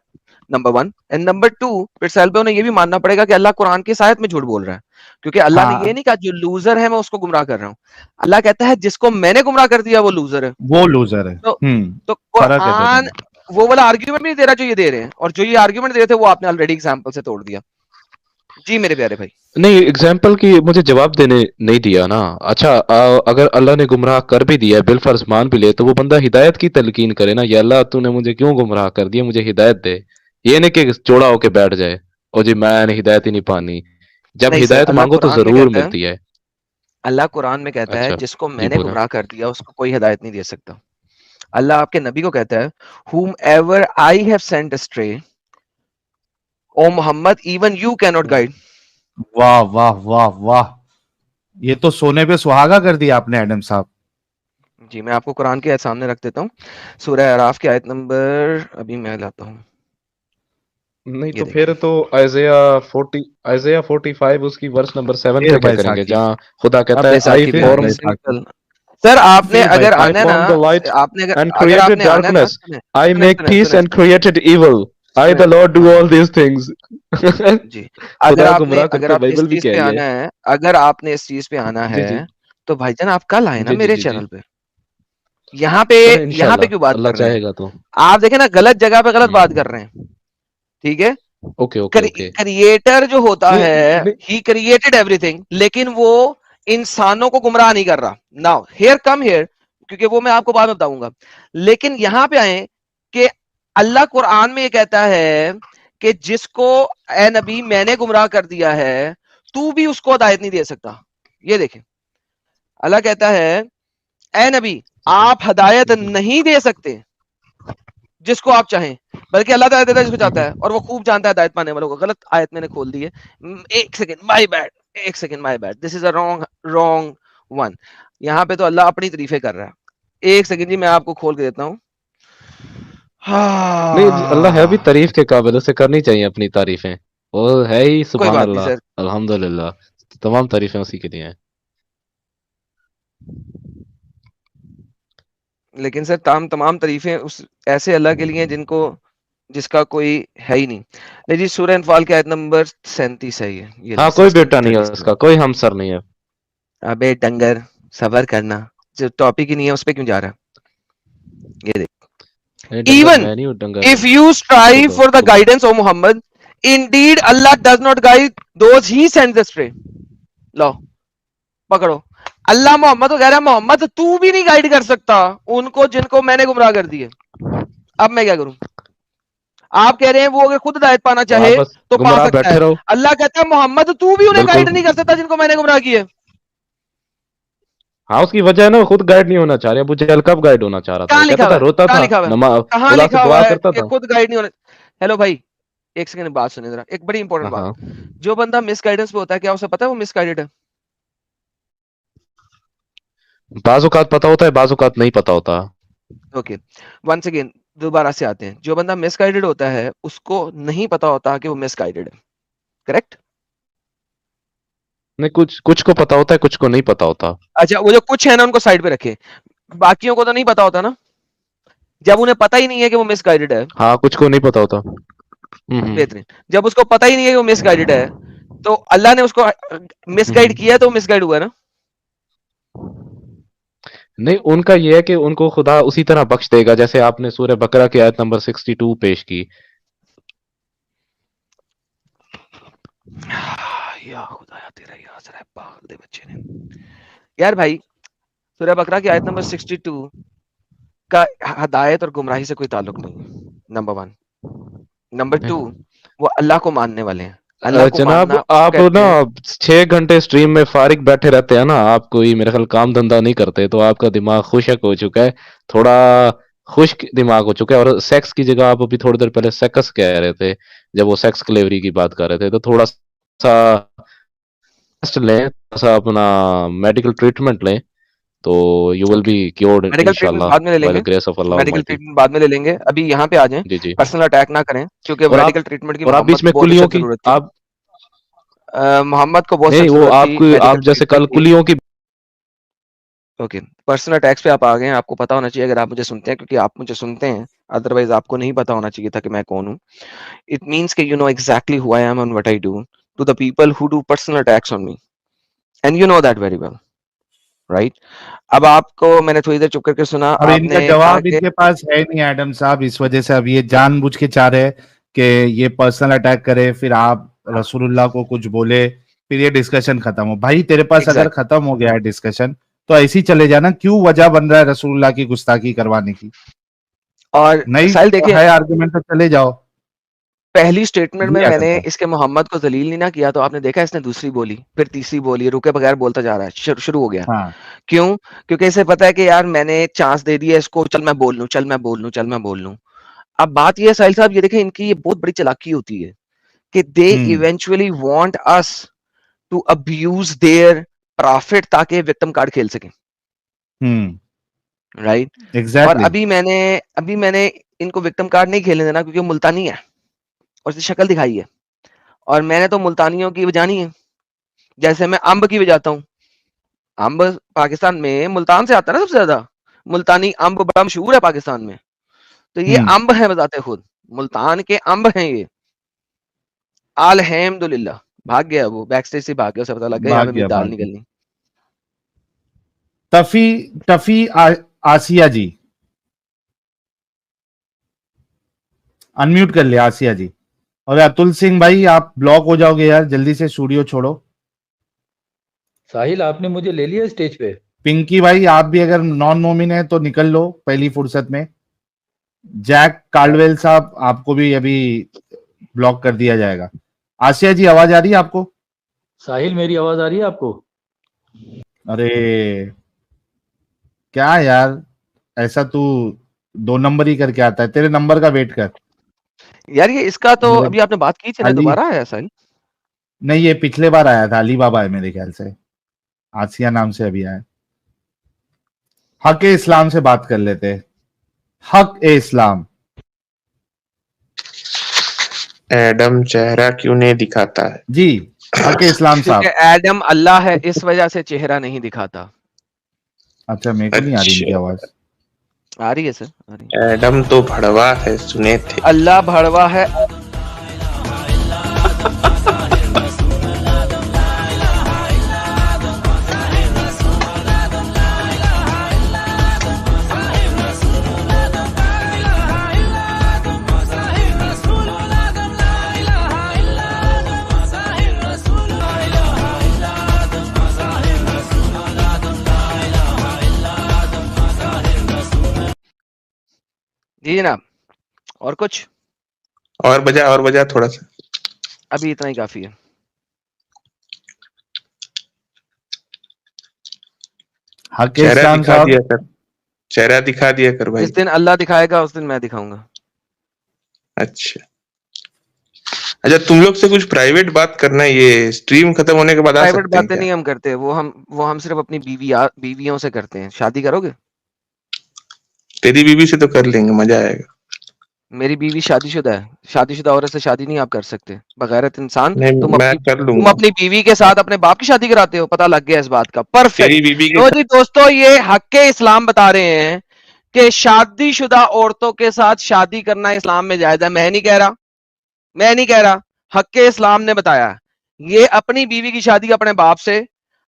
B: number one. And number two, फिर साहिल भाई उन्हें ये भी मानना पड़ेगा कि अल्लाह कुरान की इस आयत में झूठ बोल रहा है, क्योंकि अल्लाह ने ये
C: हाँ,
B: नहीं कहा जो लूजर है मैं उसको गुमराह कर रहा हूँ। अल्लाह कहता है जिसको मैंने गुमराह कर दिया वो लूजर है।
C: वो लूजर है।
B: तो
C: हम्म,
B: तो
C: फर्क है दोनों
B: कुरान
C: में।
B: वो वाला आर्ग्यूमेंट भी नहीं दे रहा जो ये दे रहे हैं, और जो ये आर्ग्यूमेंट दे रहे थे वो आपने ऑलरेडी एग्जांपल से तोड़ दिया। जी मेरे प्यारे भाई।
A: नहीं एग्जाम्पल की मुझे जवाब देने नहीं दिया ना। अच्छा अगर अल्लाह ने गुमराह कर भी दिया है, बिलफर्ज मान भी ले, तो वो बंदा हिदायत की तलकीन करे ना, या अल्लाह तूने मुझे क्यों गुमराह कर दिया, मुझे हिदायत दे। ये नहीं कि चौड़ा होके बैठ जाए और जी मैंने हिदायत ही नहीं पानी। जब
B: नहीं सर,
A: हिदायत
B: अल्लाह
A: मांगो तो
B: कुरान में
A: जरूर
B: कहता है,
A: मिलती है।
B: अल्लाह कुरान में कहता है
A: अच्छा,
B: जिसको
A: जी
B: मैंने
A: बोला।
B: गुमराह कर दिया उसको कोई हिदायत नहीं दे सकता। अल्लाह आपके नबी को कहता है whom ever I have sent astray, O Mohammad even you cannot
A: hmm,
C: hmm.
B: guide।
C: वाह वाह वाह वाह, ये तो सोने पे सुहागा कर दिया आपने एडम साहब।
B: जी मैं आपको कुरान की आयत सामने रख देता हूँ, सूरह अराफ की आयत नंबर अभी मैं लाता हूँ।
A: नहीं
B: ये
A: तो
B: देखें,
A: फिर तो आइज़ाया 45 उसकी वर्स नंबर 7
C: फिर
A: पे क्या करेंगे,
C: बैसाखी,
A: जहाँ खुदा
B: अब
A: कहता है आई
B: बैसाखी भी
A: विल
B: आ
C: फिर
B: गई,
A: फॉर्म।
C: बैसाखी।
B: सिंपल सर आपने
A: नहीं भाई,
B: अगर
A: I
B: आना है
A: formed the
B: ना,
A: light
B: आपने अगर
A: and
B: अगर
A: created
B: आपने आना है ना,
A: darkness.
B: सुने
A: I
B: सुने
A: make
B: सुने
A: peace
B: सुने
A: and created evil. I
B: सुने
A: the Lord do
B: हाँ
A: all these things.
B: जी, अगर
A: खुदा
B: आपने
A: गुमराह
B: अगर
A: करते,
B: आपने इस
A: बाइबल भी
B: चीज
A: कह
B: पे
A: रही है।
B: आना है, अगर आपने इस चीज पे आना
A: जी
B: है
A: जी
B: तो भाईजान आप कल आए ना
A: जी जी
B: मेरे
A: जी जी
B: चैनल पे। यहाँ पे
A: चलो
B: यहाँ पे
A: इंशाल्लाह
B: क्यों बात
A: अल्लाह
B: कर रहे हैं
A: चाहेगा तो।
B: आप? देखे ना, गलत जगह पे गलत बात कर
A: हम्म।
B: रहे हैं, ठीक है।
A: Okay okay okay.
B: क्रिएटर जो होता
A: नहीं
B: है,
A: नहीं
B: ही क्रिएटेड एवरीथिंग, लेकिन वो इंसानों को गुमराह नहीं कर रहा। नाउ हियर कम हियर, क्योंकि वो मैं आपको बाद में बताऊंगा। लेकिन यहां पे आए कि अल्लाह कुरान में ये कहता है कि जिसको ए नबी मैंने गुमराह कर दिया है, तू भी उसको हिदायत नहीं दे सकता। ये देखें, अल्लाह कहता है ए नबी आप हिदायत नहीं दे सकते जिसको आप चाहें, बल्कि अल्लाह ताला देता है जिसको चाहता है, और वो खूब जानता है हिदायत पाने वालों को। गलत आयत मैंने खोल दी है। एक सेकंड, माय बैड, एक second, my bad, this is a wrong wrong one. यहाँ पे तो अल्लाह अपनी तारीफें कर रहा है। एक सेकंड जी, मैं आपको खोल के देता हूँ।
A: नहीं, अल्लाह है भी
B: हाँ,
A: तारीफ के काबिल, उसे करनी चाहिए अपनी तारीफें। वो है ही
B: कोई
A: सुभान
B: बात नहीं
A: अल्लाह,
B: सर।
A: अल्हम्दुलिल्लाह। तमाम तारीफें उसी के लिए हैं।
B: लेकिन सर तमाम तारीफें उस ऐसे अल्लाह के लिए हैं जिनको जिसका कोई है ही नहीं। नहीं जी, सूरह अनफाल की आयत नंबर 37 है ये लो,
A: हाँ, कोई
B: 16
A: बेटा
B: टू
A: नहीं है
B: 37।
A: उसका, कोई हमसर नहीं है।
B: अबे डंगर, सबर करना, जो टॉपिक ही नहीं है उस पे क्यों जा रहा है? ये देख,
A: नहीं डंगर
B: even
A: मैं नहीं हूँ, डंगर
B: if you strive
A: खुद
B: for the
A: खुद।
B: guidance of Muhammad, indeed Allah does not guide those he sends astray। लो पकड़ो, अल्लाह मोहम्मद को कह रहा है मोहम्मद तू भी नहीं गाइड कर सकता उनको जिनको मैंने गुमराह कर दिए। अब मैं क्या करूं? आप कह रहे हैं वो अगर खुद हिदायत पाना
A: तो आप
B: चाहे
A: बस
B: तो पा
A: गुमराह
B: सकता
A: बैठे
B: है।
A: रहो।
B: अल्लाह कहता है मोहम्मद तू भी उन्हें
A: बिल्कुल।
B: गाइड नहीं कर सकता जिनको मैंने गुमराह किए।
A: हाँ, उसकी वजह है ना, वो खुद गाइड नहीं होना चाह रहे। अबू जहल कब गाइड होना चाह रहा था? वो
B: कहां
A: कहता
B: लिखा
A: था,
B: हुआ है?
A: रोता
B: कहां
A: था,
B: लिखा हुआ है?
A: नमाज
B: कहां
A: खुदा से
B: लिखा
A: दुआ
B: हुआ है
A: करता
B: कि
A: था।
B: खुद गाइड नहीं होने? हेलो भाई, एक सेकंड बात सुनिए जरा, एक बड़ी इंपॉर्टेंट
A: हाँ
B: बात।
A: हाँ।
B: जो बंदा मिस गाइडेंस पे होता है, क्या उसे पता है वो मिस गाइडेड है?
A: बाज़ औक़ात पता होता है, बाज़ औक़ात नहीं पता होता।
B: ओके, वंस अगेन दोबारा से आते हैं। जो बंदा मिस गाइडेड होता है उसको नहीं पता होता कि वो मिस गाइडेड है, करेक्ट?
A: नहीं, कुछ कुछ को पता होता है, कुछ को नहीं पता होता।
B: अच्छा, वो जो कुछ है ना उनको साइड पे रखे, बाकियों को तो नहीं पता होता ना, जब उन्हें पता ही नहीं है कि वो मिस गाइडेड है।
A: हाँ, कुछ को नहीं पता होता।
B: बेहतरीन, जब उसको पता ही नहीं है कि वो मिस गाइडेड है, तो अल्लाह ने उसको मिस गाइड
A: हम्म।
B: किया तो मिस गाइड हुआ है ना।
A: नहीं, उनका ये है कि उनको खुदा उसी तरह बख्श देगा जैसे आपने सूरह बकरा की आयत नंबर 62 पेश की।
B: या खुदाया तेरा ही आसरा है, पागल दे बच्चे ने। यार भाई, सूरह बकरा की आयत नंबर 62 का हदायत और गुमराही से कोई ताल्लुक नहीं है, नंबर 1। नंबर 2, वो अल्लाह को मानने वाले हैं। अल्लाह को
A: जनाब,
B: मानना उसको
A: आप
B: कहते
A: ना
B: हैं।
A: 6 घंटे स्ट्रीम में फारिग बैठे रहते हैं ना, आप कोई मेरे ख्याल काम धंधा नहीं करते, तो आपका दिमाग खुशक हो चुका है, थोड़ा खुश्क दिमाग हो चुका है। और सेक्स की जगह आप अभी थोड़ी देर पहले सेक्स कह रहे थे, जब वो सेक्स क्लेवरी की बात कर रहे थे, तो थोड़ा सा रेस्ट लें, थोड़ा सा अपना मेडिकल ट्रीटमेंट लें, तो you will
B: okay,
A: be cured
B: medical treatment
A: इंशाल्लाह
B: बाद में ले
A: बाय
B: लेंगे।
A: The grace of Allah
B: medical
A: almighty.
B: Treatment बाद में ले लेंगे, अभी यहाँ पे आ जाएं।
A: जी जी।
B: पर्सनल अटैक ना करें, क्योंकि
A: और
B: मेडिकल ट्रीटमेंट की
A: आप
B: मोहम्मद
A: बीच
B: को
A: में
B: बहुत
A: कुलियों
B: सख्त
A: की
B: जरूरत थी।
A: आप
B: मोहम्मद को बहुत
A: नहीं,
B: सख्त
A: वो
B: जरूरत थी
A: आपको
B: मेडिकल
A: आप जैसे कल
B: ट्रीटमेंट की।
A: कुलियों की।
B: ओके, पर्सनल अटैक्स पे आप आ गए हैं, आपको पता होना चाहिए अगर आप मुझे सुनते हैं, क्योंकि आप मुझे सुनते हैं, अदरवाइज आपको नहीं पता होना चाहिए था कि मैं कौन हूँ। इट मीन्स कि you know exactly who I am and what I do to the people who do personal attacks on me, and you know that very well, right? अब आपको मैंने थोड़ी देर चुप करके सुना,
C: और इनका
B: आपने कहा
C: जवाब
B: कि
C: इनके पास है नहीं एडम साहब, इस वजह से अब ये जानबूझ के चाह रहे हैं कि ये पर्सनल अटैक करे, फिर आप रसूलुल्लाह को कुछ बोले, फिर ये डिस्कशन खत्म हो। भाई तेरे पास अगर
B: एग्जैक्ट
C: खत्म हो गया है डिस्कशन, तो ऐसे ही चले जाना, क्यों वजह बन रहा है रसूलुल्लाह की गुस्ताखी करवाने की?
B: और
C: नहीं
B: साहिल देखिए,
C: है आर्गुमेंट तो चले जाओ।
B: पहली स्टेटमेंट में
C: जी आदम
B: मैंने
C: साहब।
B: इसके मोहम्मद को जलील नहीं ना किया, तो आपने देखा इसने दूसरी बोली, फिर तीसरी बोली, रुके बगैर बोलता जा रहा है, शुरू हो गया।
C: हाँ
B: क्यों? क्योंकि इसे पता है कि यार मैंने चांस दे दिया इसको, चल मैं बोल लूं, चल मैं बोल लूं, चल मैं बोल लूं। अब बात ये है साहिल साहब, ये देखें, इनकी ये बहुत बड़ी चालाकी होती है कि they
C: hmm
B: eventually want us to abuse their profit, ताकि विक्टिम कार्ड खेल सकें, राइट? और
C: एग्जैक्टली।
B: अभी मैंने इनको विक्टिम कार्ड नहीं खेलने देना, क्योंकि वो मुल्तानी है और इसकी शक्ल दिखाई है, और मैंने तो मुल्तानियों की बजानी है, जैसे मैं अंब की बजाता हूँ। अंब पाकिस्तान में मुल्तान से आता है ना सबसे ज्यादा, मुल्तानी अंब बड़ा मशहूर है पाकिस्तान में, तो ये अंब है बताते खुद, मुल्तान के अंब हैं ये। अल्हम्दुलिल्लाह भाग गया वो, बैक स्टेज से भाग गया, उसे पता लग गया यहाँ पे मेरी दाल
C: भाग गया।
B: निकलनी।
C: टफी टफी आसिया जी, अनम्यूट कर लिया आसिया जी। और अतुल सिंह भाई आप ब्लॉक हो जाओगे यार, जल्दी से स्टूडियो छोड़ो।
E: साहिल आपने मुझे ले लिया स्टेज पे।
C: पिंकी भाई आप भी अगर नॉन मोमिन है तो निकल लो पहली फुर्सत में। जैक कार्डवेल साहब आपको भी अभी ब्लॉक कर दिया जाएगा। आसिया जी आवाज आ रही है आपको?
E: साहिल मेरी आवाज आ रही है आपको?
C: अरे क्या यार, ऐसा तू 2 नंबर ही करके आता है, तेरे नंबर का वेट कर।
B: यार ये इसका तो
C: मेरे
B: अभी आपने बात की थी ना,
C: अली,
B: दोबारा आया साहिल?
C: नहीं ये पिछले बार आया था, अली बाबा है मेरे ख्याल से, आसिया नाम से अभी आया। हक ए इस्लाम से बात कर लेते। हक ए इस्लाम,
F: एडम चेहरा क्यों नहीं दिखाता है?
C: जी हक ए इस्लाम साहब।
B: क्योंकि एडम अल्लाह है, इस वजह से चेहरा नहीं दिखाता।
C: अच्छा मेरे को नहीं आ रही इनकी आवाज।
B: आ रही है सर, आ रही है।
F: एडम तो भड़वा है, सुने थे।
B: अल्लाह भड़वा है। जी जनाब, और कुछ?
F: और बजा थोड़ा सा।
B: अभी इतना ही काफी है।
C: हक ए
F: चेहरा
C: इस्लाम
F: दिखा
C: साहब,
F: दिया कर, चेहरा दिखा दिया कर भाई।
B: जिस दिन अल्लाह दिखाएगा उस दिन मैं दिखाऊंगा।
F: अच्छा अच्छा, तुम लोग से कुछ प्राइवेट बात करना है, ये स्ट्रीम खत्म होने के बाद आ
B: प्राइवेट
F: सकते हैं
B: बातें
F: क्या?
B: नहीं हम करते, वो हम सिर्फ अपनी बीवियों से करते हैं। शादी करोगे?
F: तेरी बीवी से तो कर लेंगे, मजा आएगा।
B: मेरी बीवी शादीशुदा है, शादीशुदा औरत से शादी नहीं आप कर सकते। बगैरत इंसान,
F: नहीं मैं कर
B: तुम
F: लूंगा।
B: अपनी बीवी के साथ अपने बाप की शादी कराते हो, पता लग गया इस बात का। परफेक्ट।
F: तेरी बीवी के
B: तो जी दोस्तों, ये हक्के इस्लाम बता रहे हैं कि शादीशुदा औरतों के साथ शादी करना इस्लाम में जायज है। मैं नहीं कह रहा, हक्के इस्लाम ने बताया। ये अपनी बीवी की शादी अपने बाप से,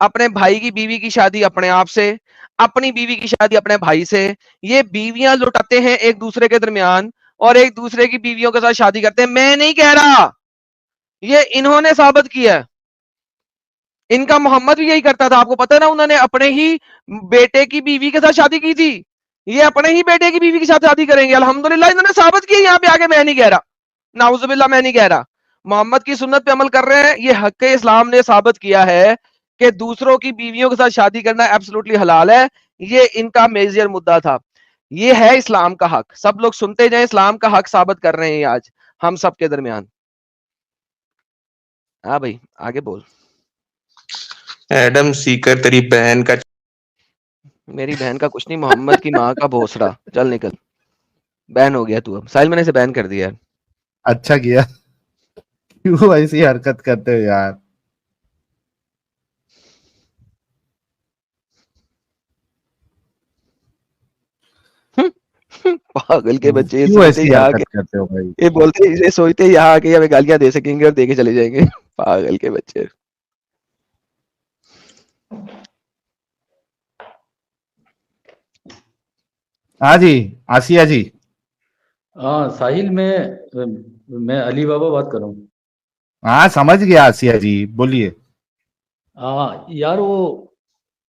B: अपने भाई की बीवी की शादी अपने आप से, अपनी बीवी की शादी अपने भाई से। ये बीवियां लुटाते हैं एक दूसरे के दरमियान और एक दूसरे की बीवियों के साथ शादी करते हैं। मैं नहीं कह रहा, ये इन्होंने साबित किया है। इनका मोहम्मद भी यही करता था, आपको पता है ना, उन्होंने अपने ही बेटे की बीवी के साथ शादी की थी। ये अपने ही बेटे की बीवी के साथ शादी करेंगे। अल्हम्दुलिल्लाह इन्होंने साबित किया यहाँ पे आगे। मैं नहीं कह रहा, नाउजुबिल्लाह, मैं नहीं कह रहा। मोहम्मद की सुन्नत पे अमल कर रहे हैं। ये हक इस्लाम ने साबित किया है कि दूसरों की बीवियों के साथ शादी करना एब्सोल्युटली हलाल है। ये इनका मेजर मुद्दा था। ये है इस्लाम का हक। सब लोग सुनते जाएं, इस्लाम का हक साबित कर रहे हैं आज हम सब के दरमियान। हाँ भाई आगे बोल।
F: एडम सीकर तेरी बहन का।
B: मेरी बहन का कुछ नहीं, मोहम्मद की माँ का भोसड़ा। चल निकल, बैन हो गया तू अब। साहिल मैंने इसे बैन कर दिया है।
C: अच्छा किया। क्यों ऐसी हरकत करते हो यार?
B: पागल के बच्चे, ये
C: क्यों
B: सोचते
C: ऐसी
B: यहाँ
C: हरकत
B: आके,
C: करते हो भाई?
B: ये बोलते ये सोचते यहाँ आके हमें गालियां दे सकेंगे और दे के चले जाएंगे। पागल के बच्चे।
C: हाँ जी आसिया जी।
E: हाँ साहिल, मैं अली बाबा बात कर रहा हूँ।
C: हाँ समझ गया आसिया जी, बोलिए।
E: हाँ यार, वो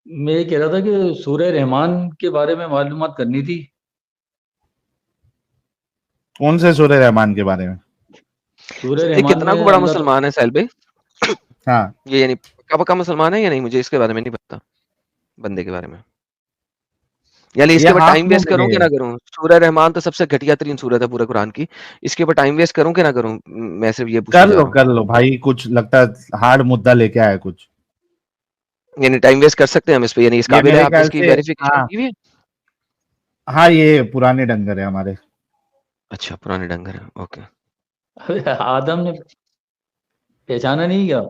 E: मैं ये कह रहा था कि सूरह रहमान के बारे में मालूमात करनी थी।
C: कौन से सूरह रहमान के बारे में?
E: सूरह
B: ये
E: रहमान
B: कितना
E: में
B: को बड़ा
E: अल्लाह,
B: मुसलमान है साहिल भाई?
C: हाँ
B: ये यानी पक्का पक्का मुसलमान है या नहीं? मुझे इसके बारे में नहीं पता, बंदे के बारे में। यानी
C: ये
B: इसके ऊपर
C: हाफ
B: टाइम
C: में
B: वेस्ट करूं कि ना करूं? सूरह रहमान तो सबसे घटिया तरीन सूरत है पूरे कुरान की। इसके ऊपर टाइम वेस्ट करूं कि ना करूं? मैं सिर्फ ये पूछने जा रहा हूँ।
C: कर लो भाई, कुछ लगता है हार्ड मुद्दा लेके आया कुछ।
B: यानी टाइम वेस्ट कर सकते हैं हम इस पे? यानी इस
C: ये
B: काबिल है?
C: मेरे
B: आपने
C: ख्याल
B: इसकी
C: से,
B: वेरिफिकेशन
C: हाँ
B: की हुई है?
C: हाँ ये पुराने डंगर है हमारे।
B: अच्छा पुराने डंगर है, ओके।
E: आदम ने पहचाना नहीं क्या?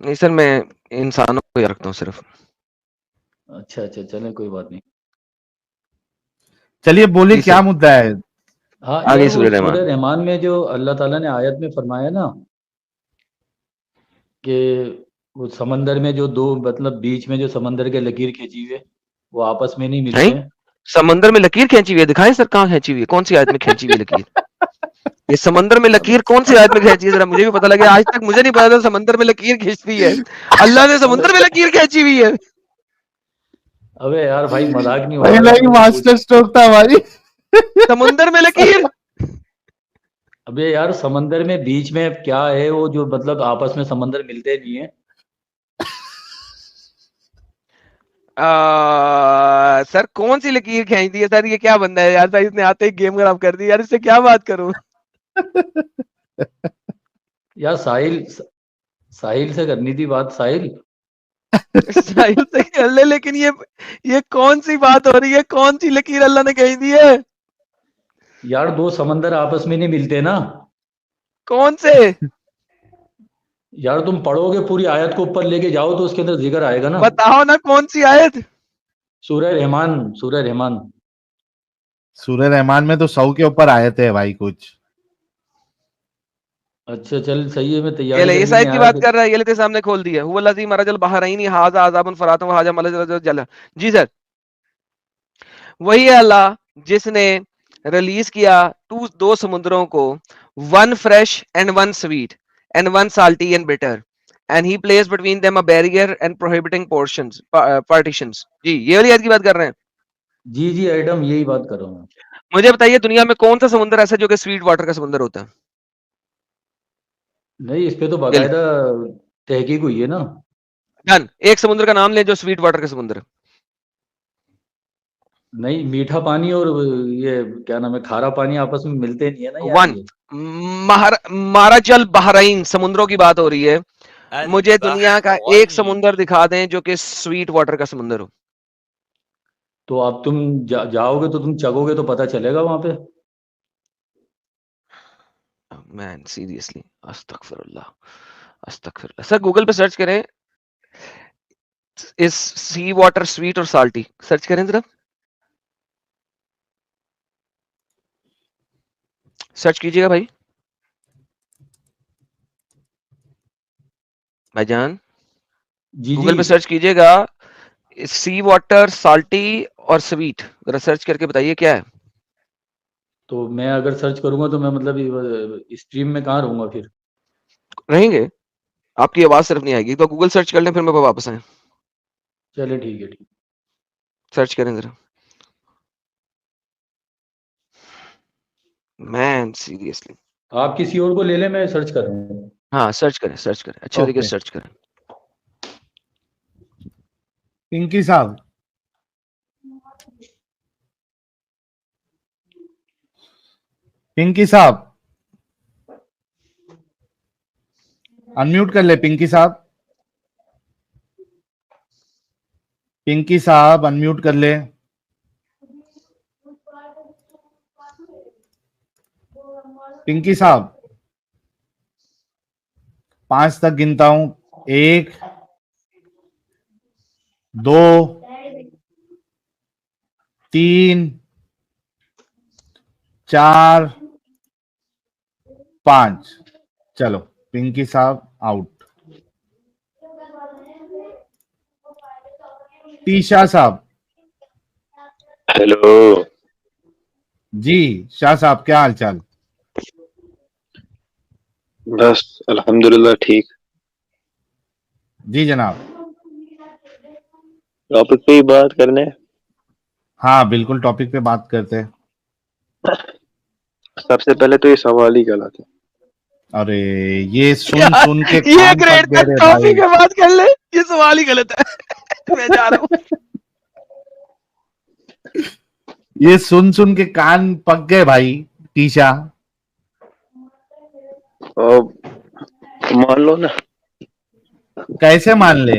B: नहीं सर, मैं इंसानों को याद रखता हूँ सिर्फ।
E: अच्छा अच्छा, चलें कोई बात नहीं।
C: चलिए बोले
B: जी
C: क्या
B: सर,
C: मुद्दा है।
E: हाँ
B: आगे
E: यार, वो
B: सूर्य
E: सूरह
B: रहमान।
E: रहमान में जो अल्लाह ताला ने आयत में फरमाया ना कि वो समंदर में जो दो, मतलब बीच में जो समंदर के लकीर खींची हुई है, वो आपस में नहीं मिलते
B: हैं?
E: हैं।
B: समंदर में लकीर खींची हुई है? दिखाएं सर, कहाँ खींची हुई है, कौन सी आयत में खींची हुई है लकीर? ये समंदर में
E: अबे
B: लकीर कौन सी आयत में खींची है, जरा मुझे भी पता लगे। आज तक मुझे नहीं पता था समंदर में लकीर खींचती है। अल्लाह ने
E: अबे
B: समंदर में लकीर खींची हुई है?
E: अबे यार भाई, मजाक नहीं हो रहा,
C: पहला
E: मैं
C: ही
E: तुमसे पूछ।
C: मास्टर स्ट्रोक था भाई।
B: समुंदर में लकीर?
E: अबे यार, समंदर में बीच में क्या है वो, जो मतलब आपस में समंदर मिलते नहीं है।
B: सर कौन सी लकीर खींचती है सर? ये क्या बंदा है यार, सर इसने आते ही गेम खराब कर दी यार, इससे क्या बात करूं?
E: यार साहिल से करनी थी बात, साहिल।
B: साहिल से कर ले, लेकिन ये कौन सी बात हो रही है? कौन सी लकीर अल्लाह ने कही दी है?
E: यार दो समंदर आपस में नहीं मिलते ना।
B: कौन से?
E: यार तुम पढ़ोगे, पूरी आयत को ऊपर लेके जाओ तो उसके अंदर जिक्र आएगा ना।
B: बताओ ना कौन सी आयत?
E: सूरह रहमान, सूरह रहमान।
C: सूरह रहमान में तो 100 के ऊपर आए थे भाई कुछ।
E: अच्छा चल सही है, मैं
B: ये
E: तैयारी
B: ले, इस
E: करके नहीं
B: आयत की
E: आया
B: बात
E: फिर।
B: कर रहा है, ये ले तेरे सामने खोल दिया। हुवा लज़ी मरजल बहरैनी हाज़ा अज़ाबुन फ़रातुन व हाज़ा मलज जल। जी सर, वही है अल्लाह जिसने रिलीज किया दो समुद्रों को, one fresh and one sweet and one salty and bitter, and he place between them a barrier and prohibiting portions partitions. जी, ये वाली आयत की बात कर रहे हैं।
E: जी जी एडम, यही बात कर रहा हूँ मैं।
B: मुझे बताइए, दुनिया में कौन सा समुद्र ऐसा है जो कि स्वीट वाटर का समुद्र होता है?
E: नहीं, इस पे तो
B: ये ले,
E: बाकायदा तहकीक हुई है ना।
B: डन। एक समुद्र का नाम ले जो स्वीट वाटर का समुद्र है।
E: नहीं, मीठा पानी और ये क्या नाम है, खारा पानी आपस में मिलते नहीं है ना यार
B: वन,
E: ये।
B: माराजल बहरैन समुद्रों की बात हो रही है। मुझे दुनिया का एक समुंदर दिखा दें जो कि स्वीट वाटर का समुंदर हो।
E: तो अब तुम जाओगे तो तुम चगोगे तो पता चलेगा वहां पे।
B: मैन सीरियसली, अस्तगफिरुल्लाह, अस्तगफिरुल्लाह। सर गूगल पे सर्च करें, इस सी वाटर स्वीट और साल्टी, सर्च करें जरा, सर्च कीजिएगा भाई, भाईजान।
E: जी जी।
B: गूगल पे सर्च कीजिएगा, सी वाटर साल्टी और स्वीट, जरा सर्च करके बताइए क्या है।
E: तो मैं अगर सर्च करूंगा तो मैं मतलब स्ट्रीम में कहाँ रहूंगा फिर।
B: रहेंगे, आपकी आवाज सिर्फ नहीं आएगी। तो गूगल सर्च कर लें, फिर मैं वापस आए।
E: चले ठीक है ठीक।
B: सर्च करें जरा, मैन सीरियसली।
E: आप किसी और को ले लें, मैं सर्च कर रहा हूँ।
B: हाँ सर्च करें, सर्च करें, अच्छे तरीके
C: ओके
B: से सर्च करें।
C: पिंकी साहब, पिंकी साहब अनम्यूट कर ले। पिंकी साहब, पिंकी साहब अनम्यूट कर ले। पिंकी साहब, 5 तक गिनता हूं। 1, 2, 3, 4, 5। चलो, पिंकी साहब आउट। टीशा साहब।
G: हेलो।
C: जी शाह साहब, क्या हाल चाल?
G: बस अल्हम्दुलिल्लाह ठीक।
C: जी जनाब।
G: टॉपिक पे ही बात करने।
C: हाँ बिल्कुल, टॉपिक पे बात करते हैं।
G: सबसे पहले तो ये सवाल ही गलत है।
C: अरे ये सुन
B: यार
C: सुन के
B: ये
C: कान पक
B: ग्रेड
C: गए
B: तक
C: रे भाई।
B: टॉपिक है, बात कर ले, ये सवाल ही गलत है। मैं जा रहा हूँ।
C: ये सुन सुन के कान पक गए भाई। टीशा,
G: और मान लो ना।
C: कैसे मान ले?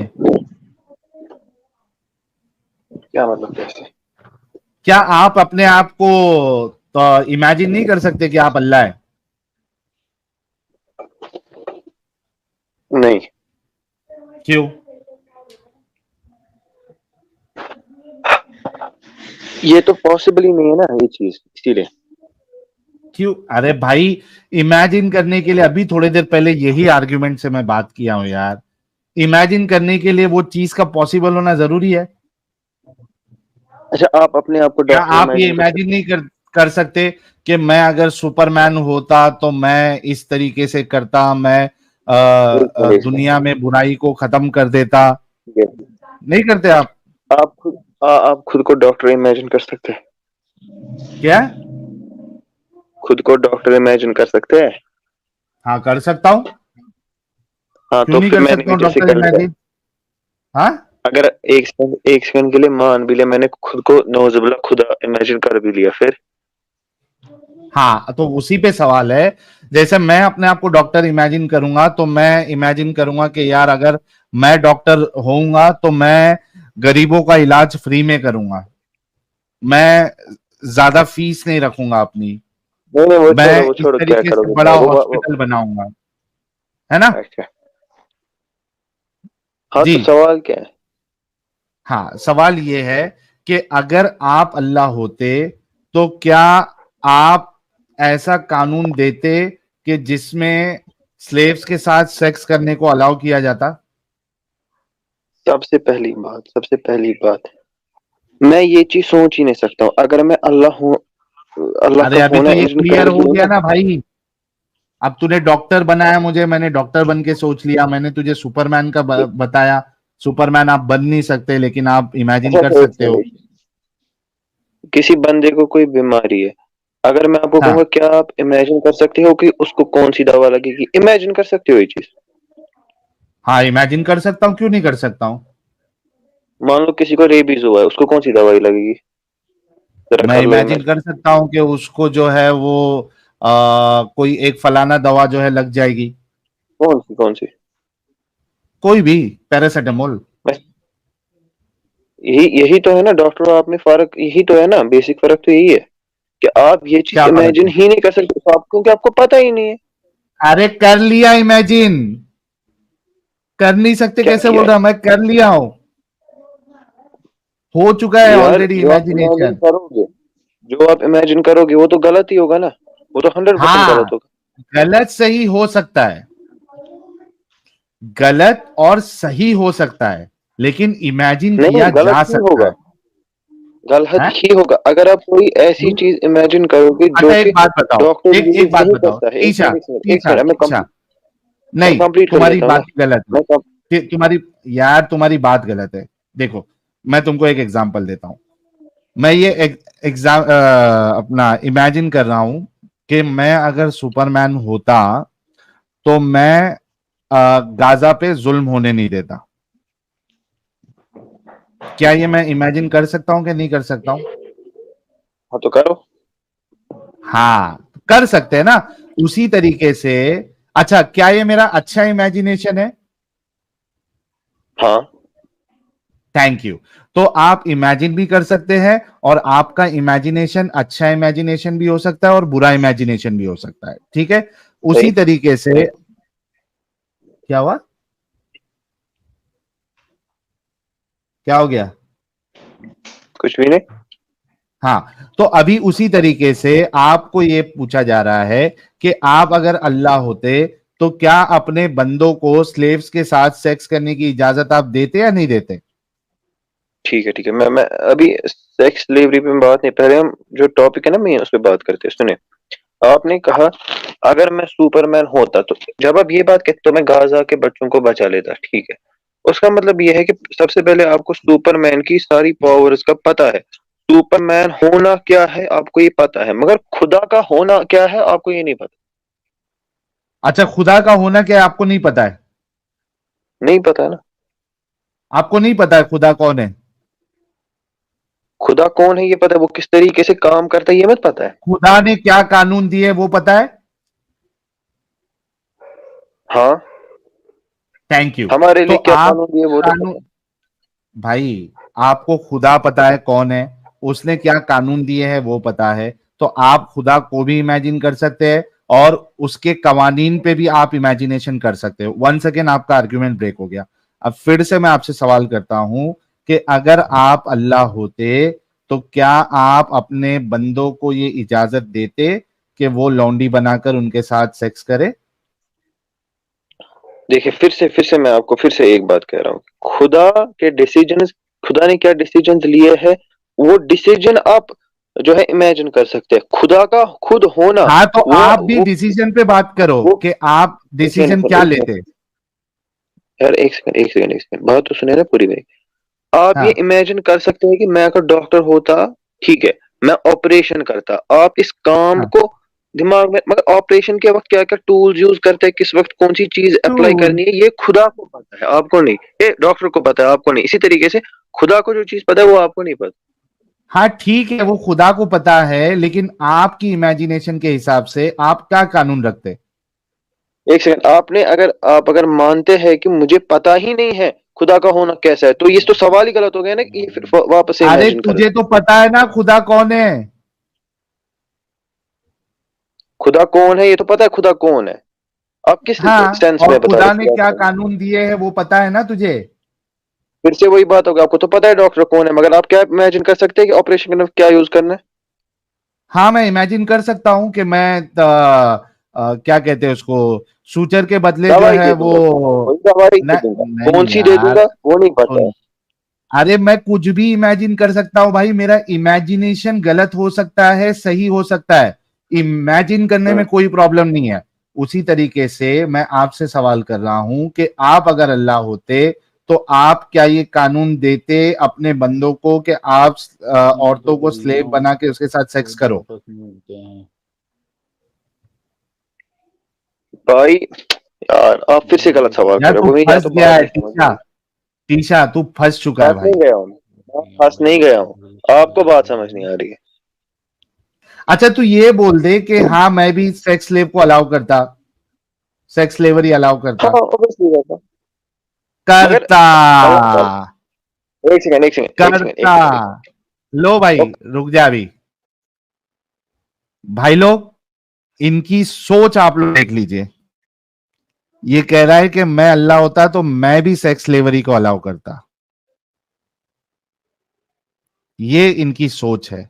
G: क्या मतलब कैसे?
C: क्या आप अपने आप को तो इमेजिन नहीं कर सकते कि आप अल्लाह है?
G: नहीं।
C: क्यों?
G: ये तो पॉसिबल ही नहीं है ना ये चीज, इसीलिए।
C: क्यों? अरे भाई, इमेजिन करने के लिए अभी थोड़ी देर पहले यही आर्ग्यूमेंट से मैं बात किया हूं यार। इमेजिन करने के लिए वो चीज का पॉसिबल होना जरूरी है।
G: अच्छा, आप अपने आप को
C: क्या
G: डॉक्टर
C: आप ये
G: इमेजिन कर
C: इमेजिन नहीं कर सकते कि मैं अगर सुपरमैन होता तो मैं इस तरीके से करता, मैं
G: सकते हैं?
C: दुनिया में बुराई को खत्म कर देता? नहीं करते आप?
G: आप खुद को डॉक्टर इमेजिन कर सकते हैं?
C: क्या?
G: खुद को डॉक्टर इमेजिन कर सकते हैं?
C: हाँ, कर सकता हूँ।
G: हाँ,
C: क्यों
G: तो
C: नहीं
G: फिर
C: कर
G: मैंने
C: सकता
G: भी
C: हूँ
G: जैसे
C: डॉक्टर
G: कर लिया।
C: इमेजिन? हाँ,
G: अगर एक सेकंड के लिए मान भी लिया मैंने खुद को, नौजुबिल्ला खुदा इमेजिन कर भी लिया, फिर?
C: हाँ, तो उसी पे सवाल है। जैसे मैं अपने आप को डॉक्टर इमेजिन करूंगा तो मैं इमेजिन करूंगा कि यार अगर मैं डॉक्टर होऊंगा तो मैं गरीबों का इलाज फ्री में करूंगा, मैं ज्यादा फीस नहीं रखूंगा अपनी,
G: नहीं नहीं,
C: मैं
G: वो
C: इस
G: छोड़ो, क्या
C: तरीके से
G: करोगे
C: बड़ा
G: क्या
C: हॉस्पिटल बनाऊंगा, है ना?
G: अच्छा। हाँ,
C: जी।
G: तो सवाल क्या है?
C: हाँ, सवाल ये है कि अगर आप अल्लाह होते तो क्या आप ऐसा कानून देते कि जिसमें स्लेव्स के साथ सेक्स करने को अलाउ किया जाता?
G: सबसे पहली बात, मैं ये चीज सोच ही नहीं सकता हूँ। अगर मैं अल्लाह हूँ, अल्लाह
C: अरे
G: का
C: अभी
G: होना
C: तो ये
G: इमेजिन
C: क्लियर
G: कर
C: हो
G: लिया
C: गया
G: ना।
C: ना भाई। अब तूने डॉक्टर बनाया मुझे, मैंने डॉक्टर बन के सोच लिया, मैंने तुझे सुपरमैन का बताया। सुपरमैन आप बन नहीं सकते लेकिन आप इमेजिन
G: अच्छा,
C: कर
G: तो एक
C: सकते हो।
G: मिनट, किसी बंदे को कोई बीमारी है, अगर मैं आपको
C: हाँ,
G: कहूंगा क्या आप इमेजिन कर सकते हो कि उसको कौन सी दवा लगेगी, इमेजिन कर सकते हो ये चीज?
C: हाँ, इमेजिन कर सकता हूँ, क्यों नहीं कर सकता हूँ?
G: मान लो किसी को रेबीज हुआ है, उसको कौन सी दवाई लगेगी? जरा
C: मैं
G: कर लो
C: इमेजिन
G: इमेजिन।
C: कर सकता हूँ कि उसको जो है वो कोई एक फलाना दवा जो है लग जाएगी।
G: कौन सी?
C: कोई भी, पैरासिटामोल।
G: बस यही यही तो है ना डॉक्टर, आप में फर्क यही तो है ना, बेसिक फर्क तो यही है कि आप ये चीज
C: क्या फर्क
G: इमेजिन
C: है?
G: ही नहीं कर सकते, तो आप, क्योंकि आपको पता ही नहीं है।
C: अरे कर लिया इमेजिन। कर नहीं सकते
G: क्या
C: कैसे
G: किया
C: बोल
G: है?
C: रहा? मैं कर लिया हूं, हो चुका है
G: यार,
C: ऑलरेडी
G: जो आप इमेजिन
C: इमेजिनेशन।
G: करोगे, जो आप इमेजिन करोगे वो तो गलत ही होगा ना, वो तो 100%
C: हाँ,
G: गलत होगा।
C: गलत सही हो सकता है, गलत और सही हो सकता है, लेकिन इमेजिन
G: नहीं,
C: किया
G: गलत
C: जा
G: ही
C: सकता
G: होगा,
C: है।
G: गलत
C: हैं?
G: ही होगा अगर आप कोई ऐसी चीज इमेजिन करोगे जो
C: अच्छा, एक
G: कि
C: बात बताओ,
G: डॉक्टर
C: एक
G: यूज
C: बात
G: नहीं
C: बताओ,
G: करता है।
C: ईशा,
G: एक
C: ईशा,
G: मिनट,
C: ईशा।
G: मैं
C: नहीं,
G: कंप्लीट कर
C: तुम्हारी
G: लेता हूँ ना।
C: बात गलत है।
G: मैं कम,
C: तुम्हारी, यार तुम्हारी बात गलत है। देखो, मैं तुमको एक एग्जांपल देता हूं। मैं ये एग्जाम अपना इमेजिन कर रहा हूं कि मैं अगर सुपरमैन होता तो मैं गाजा पे जुल्म होने नहीं देता। क्या ये मैं इमेजिन कर सकता हूं कि नहीं कर सकता हूं?
G: हाँ, तो करो।
C: हाँ, कर सकते हैं ना, उसी तरीके से। अच्छा, क्या ये मेरा अच्छा इमेजिनेशन है?
G: हाँ,
C: थैंक यू। तो आप इमेजिन भी कर सकते हैं और आपका इमेजिनेशन अच्छा इमेजिनेशन भी हो सकता है और बुरा इमेजिनेशन भी हो सकता है, ठीक है?
G: सही।
C: उसी तरीके से। क्या हुआ? क्या हो गया?
G: कुछ भी नहीं।
C: हाँ, तो अभी उसी तरीके से आपको ये पूछा जा रहा है कि आप अगर अल्लाह होते तो क्या अपने बंदों को स्लेव्स के साथ सेक्स करने की इजाजत आप देते या नहीं देते?
G: ठीक है, मैं अभी सेक्स स्लेवरी पे बात नहीं, पहले हम जो टॉपिक है ना मैं उस पर बात करते हैं। सुने, आपने कहा अगर मैं सुपरमैन होता, तो जब आप ये बात कहते तो मैं गाजा के बच्चों को बचा लेता, ठीक है। उसका मतलब ये है कि सबसे पहले आपको सुपरमैन की सारी पावर्स का पता है, सुपरमैन होना क्या है आपको ये पता है, मगर खुदा का होना क्या है आपको ये नहीं पता।
C: अच्छा, खुदा का होना क्या है आपको नहीं पता है?
G: नहीं पता ना।
C: आपको नहीं पता है खुदा कौन है?
G: खुदा कौन है ये पता है, वो किस तरीके से काम करता है ये मत पता है।
C: खुदा ने क्या कानून दिए वो पता है?
G: हाँ,
C: थैंक यू।
G: हमारे
C: तो
G: लिए क्या
C: आप
G: कानून दिए वो तो
C: कानून,
G: पता है।
C: भाई, आपको खुदा पता है कौन है, उसने क्या कानून दिए हैं वो पता है, तो आप खुदा को भी इमेजिन कर सकते हैं और उसके कवानीन पे भी आप इमेजिनेशन कर सकते हो। वन सेकेंड, आपका आर्ग्यूमेंट ब्रेक हो गया। अब फिर से मैं आपसे सवाल करता हूं कि अगर आप अल्लाह होते तो क्या आप अपने बंदों को ये इजाजत देते कि वो लौंडी बनाकर उनके साथ सेक्स करे?
G: देखिए फिर से मैं आपको फिर से एक बात कह रहा हूँ, खुदा के डिसीजन, खुदा ने क्या डिसीजन लिए है, वो डिसीजन आप जो है इमेजिन कर सकते हैं। खुदा का खुद होना,
C: हाँ, तो
G: वो
C: आप भी
G: वो
C: डिसीजन पे बात करो
G: वो
C: कि आप
G: एक सेकंड
C: डिसीजन
G: सर,
C: क्या
G: एक सेकंड
C: लेते।
G: यार, एक सेकंड बात तो सुने ना पूरी मेरी। आप ये
C: हाँ
G: इमेजिन कर सकते हैं कि मैं अगर डॉक्टर होता, ठीक है, मैं ऑपरेशन करता, आप इस काम
C: हाँ,
G: को दिमाग में, मगर ऑपरेशन के वक्त क्या क्या टूल्स यूज करते हैं, किस वक्त कौन सी चीज अप्लाई
C: तो
G: करनी है, ये खुदा को पता है, आपको नहीं। ये डॉक्टर को पता है, आपको नहीं। इसी तरीके से खुदा को जो चीज पता है वो आपको नहीं पता।
C: हाँ ठीक है, वो खुदा को पता है, लेकिन आपकी इमेजिनेशन के हिसाब से आप क्या कानून रखते?
G: एक सेकंड, आपने अगर आप अगर मानते हैं कि मुझे पता ही नहीं है खुदा का होना कैसा है, तो ये तो सवाल ही गलत हो गया ना, कि ये फिर वापस से
C: अरे
G: इमेजिन कर।
C: तुझे तो पता है ना खुदा कौन है।
G: खुदा कौन है ये तो पता है, खुदा कौन है। आप किस
C: हाँ,
G: सेंस
C: और
G: में बता रहे
C: खुदा
G: हो
C: ने
G: खुदा
C: क्या
G: कौन है?
C: कानून दिए हैं वो पता है ना तुझे।
G: फिर से वही बात होगी, आपको तो पता है डॉक्टर कौन है, मगर आप क्या इमेजिन कर सकते हैं कि ऑपरेशन करने में क्या यूज करना है?
C: हाँ, मैं इमेजिन कर सकता हूं कि मैं क्या कहते हैं उसको, सूचर के बदले जो
G: दवाई
C: है
G: दे
C: वो।
G: दूंगा, वही दवाई दे दूंगा, कौन
C: नहीं
G: सी दे
C: यार,
G: दूंगा वो नहीं पता है।
C: सुन, अरे मैं कुछ भी इमेजिन कर सकता हूँ भाई, मेरा इमेजिनेशन गलत हो सकता है, सही हो सकता है, इमेजिन करने में
G: हम्म।
C: कोई प्रॉब्लम नहीं है। उसी तरीके से मैं आपसे सवाल कर रहा हूं कि आप अगर अल्लाह होते तो आप क्या ये कानून देते अपने बंदों को कि आप औरतों को स्लेव बना के उसके साथ सेक्स करो?
E: आपस में मिलते हैं।
G: भाई यार, आप फिर से गलत सवाल
C: यार
G: कर रहे
C: तू
G: हो, मेरी या
C: फंस
G: तो
C: गया
G: बात
C: है
G: नहीं समझ
C: टीशा,
G: रहे।
C: टीशा तू फंस चुका है
G: फंस
C: भाई।
G: नहीं गया हूँ मैं फंस नहीं गया हूँ, आपको बात समझ नहीं आ रही है।
C: अच्छा तू ये बोल दे कि हाँ मैं भी सेक्स स्लेव को अलाउ करता, सेक्स स्लेवरी अलाउ
G: हाँ
C: करता।
G: ऑब्वियसली रहता, मगर
C: करता,
G: एक सेकंड एक सेकंड एक सेकंड एक
C: करता।
G: सेकंड एक
C: लो भाई,
G: सेकंड।
C: रुक जा अभी। भाई लोग, इनकी सोच आप लोग देख लीजिए। ये कह रहा है कि मैं अल्लाह होता तो मैं भी सेक्स स्लेवरी को अलाउ करता। ये इनकी सोच है।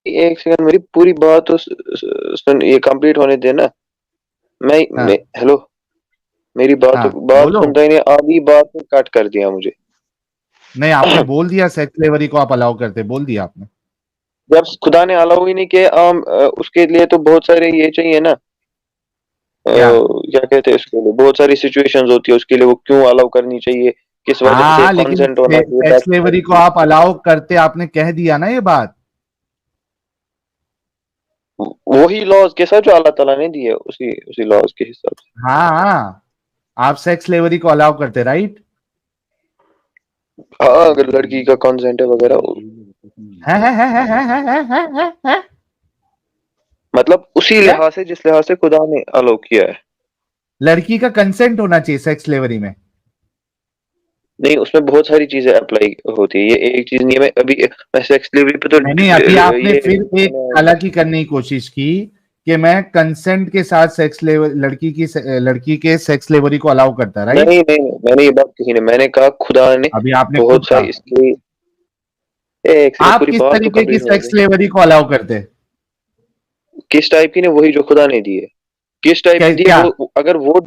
G: एक सेकंड मेरी पूरी बात तो सुन, ये कंप्लीट होने देना। मैं
C: हाँ
G: हेलो, मेरी बात
C: हाँ,
G: बात
C: बोलो।
G: सुनता ही नहीं, आधी बात में कट कर दिया मुझे।
C: नहीं, आपने बोल दिया सेक्स स्लेवरी को आप अलाउ करते, बोल दिया आपने।
G: जब खुदा ने अलाउ ही नहीं किया, उसके लिए तो बहुत सारे ये चाहिए ना,
C: क्या?
G: क्या कहते हैं उसके लिए, बहुत सारी सिचुएशंस होती है, उसके लिए वो क्यों अलाउ करनी चाहिए, किस वजह से
C: हाँ, लेकिन
G: कंसेंट होना चाहिए,
C: सेक्स स्लेवरी को आप अलाउ करते, आपने कह दिया ना ये बात।
G: वही लॉज के साथ जो अल्लाह ताला ने दिए, उसी उसी लॉज के हिसाब से।
C: हाँ हाँ, आप सेक्स स्लेवरी को अलाउ करते, राइट?
G: हाँ अगर लड़की का कंसेंट है वगैरह,
C: है।
G: मतलब उसी
C: क्या?
G: लिहाज से जिस लिहाज से खुदा ने अलाउ किया है।
C: लड़की का कंसेंट होना चाहिए सेक्स स्लेवरी में?
G: नहीं, उसमें बहुत सारी चीजें अप्लाई होती है, ये एक चीज नहीं है। मैं अभी मैं सेक्स डिलीवरी पे तो
C: नहीं नहीं, अभी आपने
G: ये
C: फिर एक अलग ही करने की कोशिश की कि मैं कंसेंट के साथ सेक्स लेवर, लड़की के सेक्स लेवरी को अलाउ करता,
G: नहीं
C: राइट?
G: नहीं नहीं, मैंने ये बात कही नहीं, मैंने कहा खुदा ने
C: अभी आपने खुद
G: बहुत सारी
C: कहा।
G: इसकी। एक सेकंड,
C: आप
G: पूरी
C: किस
G: बात तो
C: तरीके की
G: कंप्लीट होने
C: सेक्स
G: दे।
C: लेवरी को अलाउ करते?
G: किस टाइप की ने, वही जो खुदा ने दी है। किस टाइप की दी है
C: क्या?
G: वो, अगर वो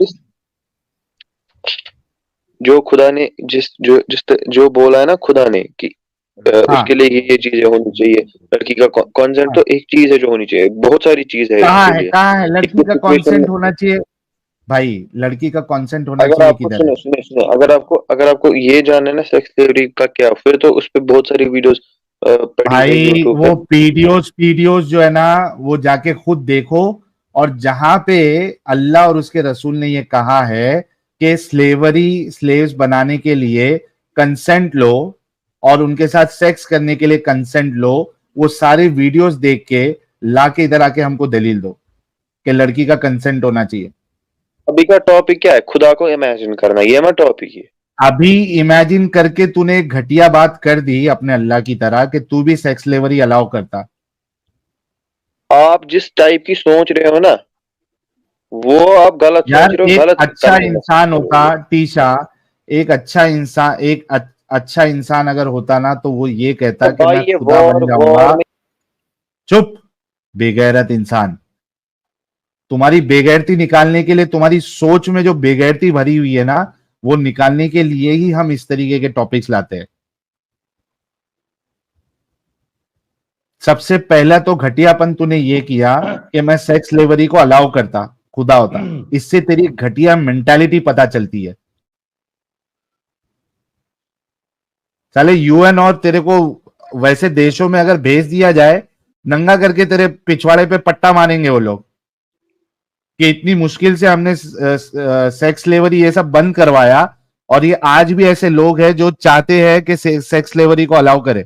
G: जो खुदा ने जो बोला है ना खुदा ने कि
C: हाँ
G: उसके लिए ये चीजें होनी चाहिए, लड़की का कंसेंट
C: हाँ,
G: तो एक चीज है जो होनी चाहिए, बहुत सारी चीज है
C: कहाँ
G: इसके
C: है,
G: लिए।
C: कहाँ है
G: एक
C: लड़की का
G: सिचुएशन में,
C: कॉन्सेंट होना चाहिए? भाई, लड़की का कॉन्सेंट होना
G: अगर
C: चाहिए
G: आपको
C: किधर है?
G: सुने सुने सुने, अगर आपको ये जानना है ना सेक्स थ्योरी का क्या, फिर तो उस पे बहुत सारी वीडियोस पड़ी है
C: भाई
G: यूट्यूब पे।
C: वो वीडियोस जो है ना, वो जाके खुद देखो। और जहां पे अल्लाह और उसके रसूल ने ये कहा है कि स्लेव्स बनाने के लिए कंसेंट लो और उनके साथ सेक्स करने के लिए कंसेंट लो, वो सारे वीडियोस देख के ला के इधर आके हमको दलील दो कि लड़की का कंसेंट होना चाहिए।
G: अभी का टॉपिक क्या है, खुदा को इमेजिन करना, ये मैं टॉपिक है।
C: अभी इमेजिन करके तूने एक घटिया बात कर दी अपने अल्लाह की तरह कि तू भी सेक्स स्लेवरी अलाउ करता।
G: आप जिस टाइप की सोच रहे हो ना, वो आप गलत
C: यार
G: सोच रहे हो,
C: एक
G: गलत
C: अच्छा
G: करने में।
C: इंसान होता टीशा, एक अच्छा इंसान अगर होता ना तो वो ये कहता
G: तो
C: कि
G: भाई
C: मैं
G: ये
C: खुदा
G: वॉर
C: बन जाऊंगा।
G: वॉर में
C: चुप, बेगैरत इंसान। तुम्हारी बेगैरती निकालने के लिए, तुम्हारी सोच में जो बेगैरती भरी हुई है ना, वो निकालने के लिए ही हम इस तरीके के टॉपिक्स लाते हैं। सबसे पहला तो घटियापन तूने ये किया कि मैं सेक्स स्लेवरी को अलाउ करता, खुदा होता। इससे तेरी घटिया मेंटालिटी पता चलती है। साले यूएन और तेरे को वैसे देशों में अगर भेज दिया जाए, नंगा करके तेरे पिछवाड़े पे पट्टा मारेंगे वो लोग कि इतनी मुश्किल से हमने सेक्स स्लेवरी ये सब बंद करवाया, और ये आज भी ऐसे लोग हैं जो चाहते हैं कि सेक्स स्लेवरी को अलाउ करे।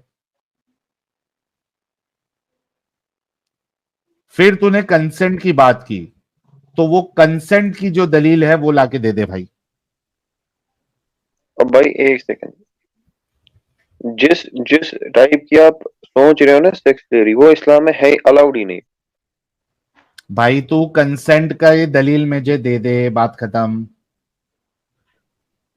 C: फिर तूने कंसेंट की बात की, तो वो कंसेंट की जो दलील है वो लाके दे दे भाई।
G: अब भाई एक सेकंड, जिस जिस टाइप की आप सोच रहे हो ना सेक्स थ्योरी, वो इस्लाम में है अलाउड ही नहीं।
C: भाई तू कंसेंट का ये दलील मुझे दे दे, बात खत्म।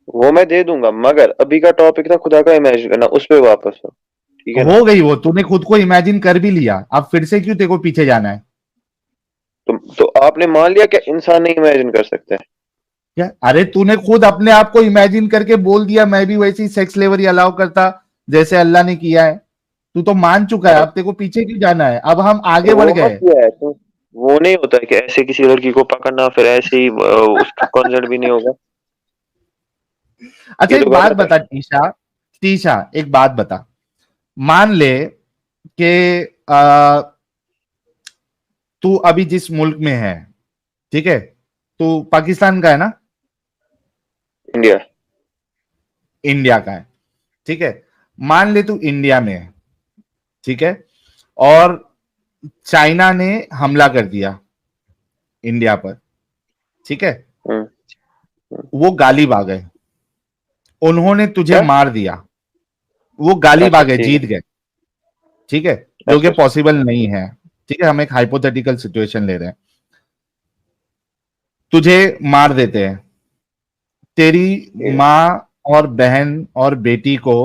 G: वो मैं दे दूंगा, मगर अभी का टॉपिक था खुदा का इमेजिन करना, उस पे वापस हो, ठीक है ना?
C: हो गई वो, तूने खुद को इमेजिन कर भी लिया, अब फिर से क्यों तेरे को पीछे जाना है?
G: तो आपने मान लिया कि इंसान नहीं इमेजिन कर सकते?
C: क्या? अरे तूने खुद अपने आप को इमेजिन करके बोल दिया मैं भी वैसी सेक्स स्लेवरी अलाउ करता जैसे अल्लाह ने किया है। तू तो मान चुका है, अब तेरे को पीछे क्यों जाना है? अब हम आगे
G: तो
C: बढ़
G: वो मत
C: गए।
G: किया है तो वो नहीं होता है कि ऐसे किसी लड़की को पकड़ना फिर ऐसे ही उसका कंसर्ट भी नहीं होगा।
C: अच्छा
G: ये तो
C: एक बात
G: गलत है।
C: बता टीशा, टीशा एक बात बता। मान ले कि तू अभी जिस मुल्क में है, ठीक है, तू पाकिस्तान का है ना?
G: इंडिया।
C: इंडिया का है, ठीक है। मान ले तू इंडिया में है, ठीक है, और चाइना ने हमला कर दिया इंडिया पर, ठीक है।
G: हम्म,
C: वो गालिब आ गए, उन्होंने तुझे
G: क्या?
C: मार दिया, वो गालिब आ
G: अच्छा
C: गए,
G: ठीक
C: जीत
G: है।
C: गए, ठीक है, जो कि
G: अच्छा अच्छा।
C: पॉसिबल नहीं है। ठीक है, हम एक हाइपोथेटिकल सिचुएशन ले रहे हैं। तुझे मार देते हैं, तेरी
G: ठीक है।
C: माँ और बहन और बेटी को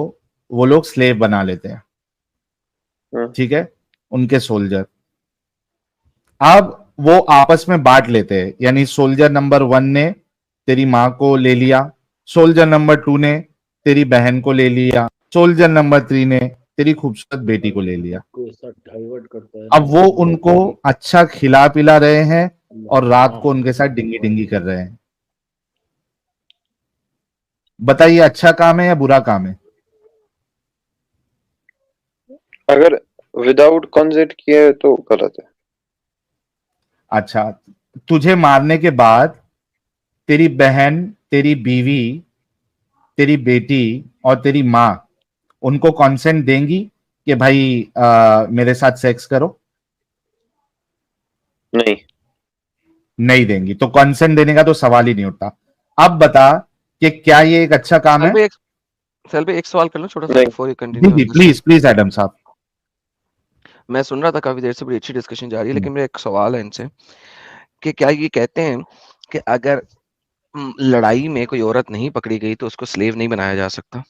C: वो लोग स्लेव बना लेते हैं,
G: हम्म,
C: ठीक है, उनके सोल्जर। अब वो आपस में बांट लेते हैं, यानी सोल्जर नंबर 1 ने तेरी माँ को ले लिया, सोल्जर नंबर 2 ने तेरी बहन को ले लिया, सोल्जर नंबर 3 ने तेरी खूबसूरत बेटी को ले लिया।
E: को ऐसा डाइवर्ट करता है
C: अब
E: ना
C: वो
E: कि
C: उनको अच्छा खिला पिला रहे हैं और रात को
E: हाँ
C: उनके साथ डिंगी डिंगी कर रहे हैं। बताइए अच्छा काम है या बुरा काम है?
G: अगर विदाउट कंसेंट किए तो गलत है।
C: अच्छा, तुझे मारने के बाद तेरी बहन, तेरी बीवी, तेरी बेटी और तेरी माँ उनको कॉन्सेंट देंगी कि भाई मेरे साथ सेक्स करो?
G: नहीं।
C: नहीं देंगी, तो कॉन्सेंट देने का तो सवाल ही नहीं उठता। अब बता कि क्या ये एक अच्छा काम है?
B: सर भाई एक सवाल कर लो छोटा सा
G: नहीं।
B: बिफोर यू
C: जी
B: कंटिन्यू।
C: जी, प्लीज प्लीज एडम साहब।
B: मैं सुन रहा था काफी देर से, बड़ी अच्छी डिस्कशन जा रही है,
C: हम्म,
B: लेकिन मेरा एक सवाल है इनसे कि क्या ये कहते हैं कि अगर लड़ाई में कोई औरत नहीं पकड़ी गई तो उसको स्लेव नहीं बनाया जा सकता?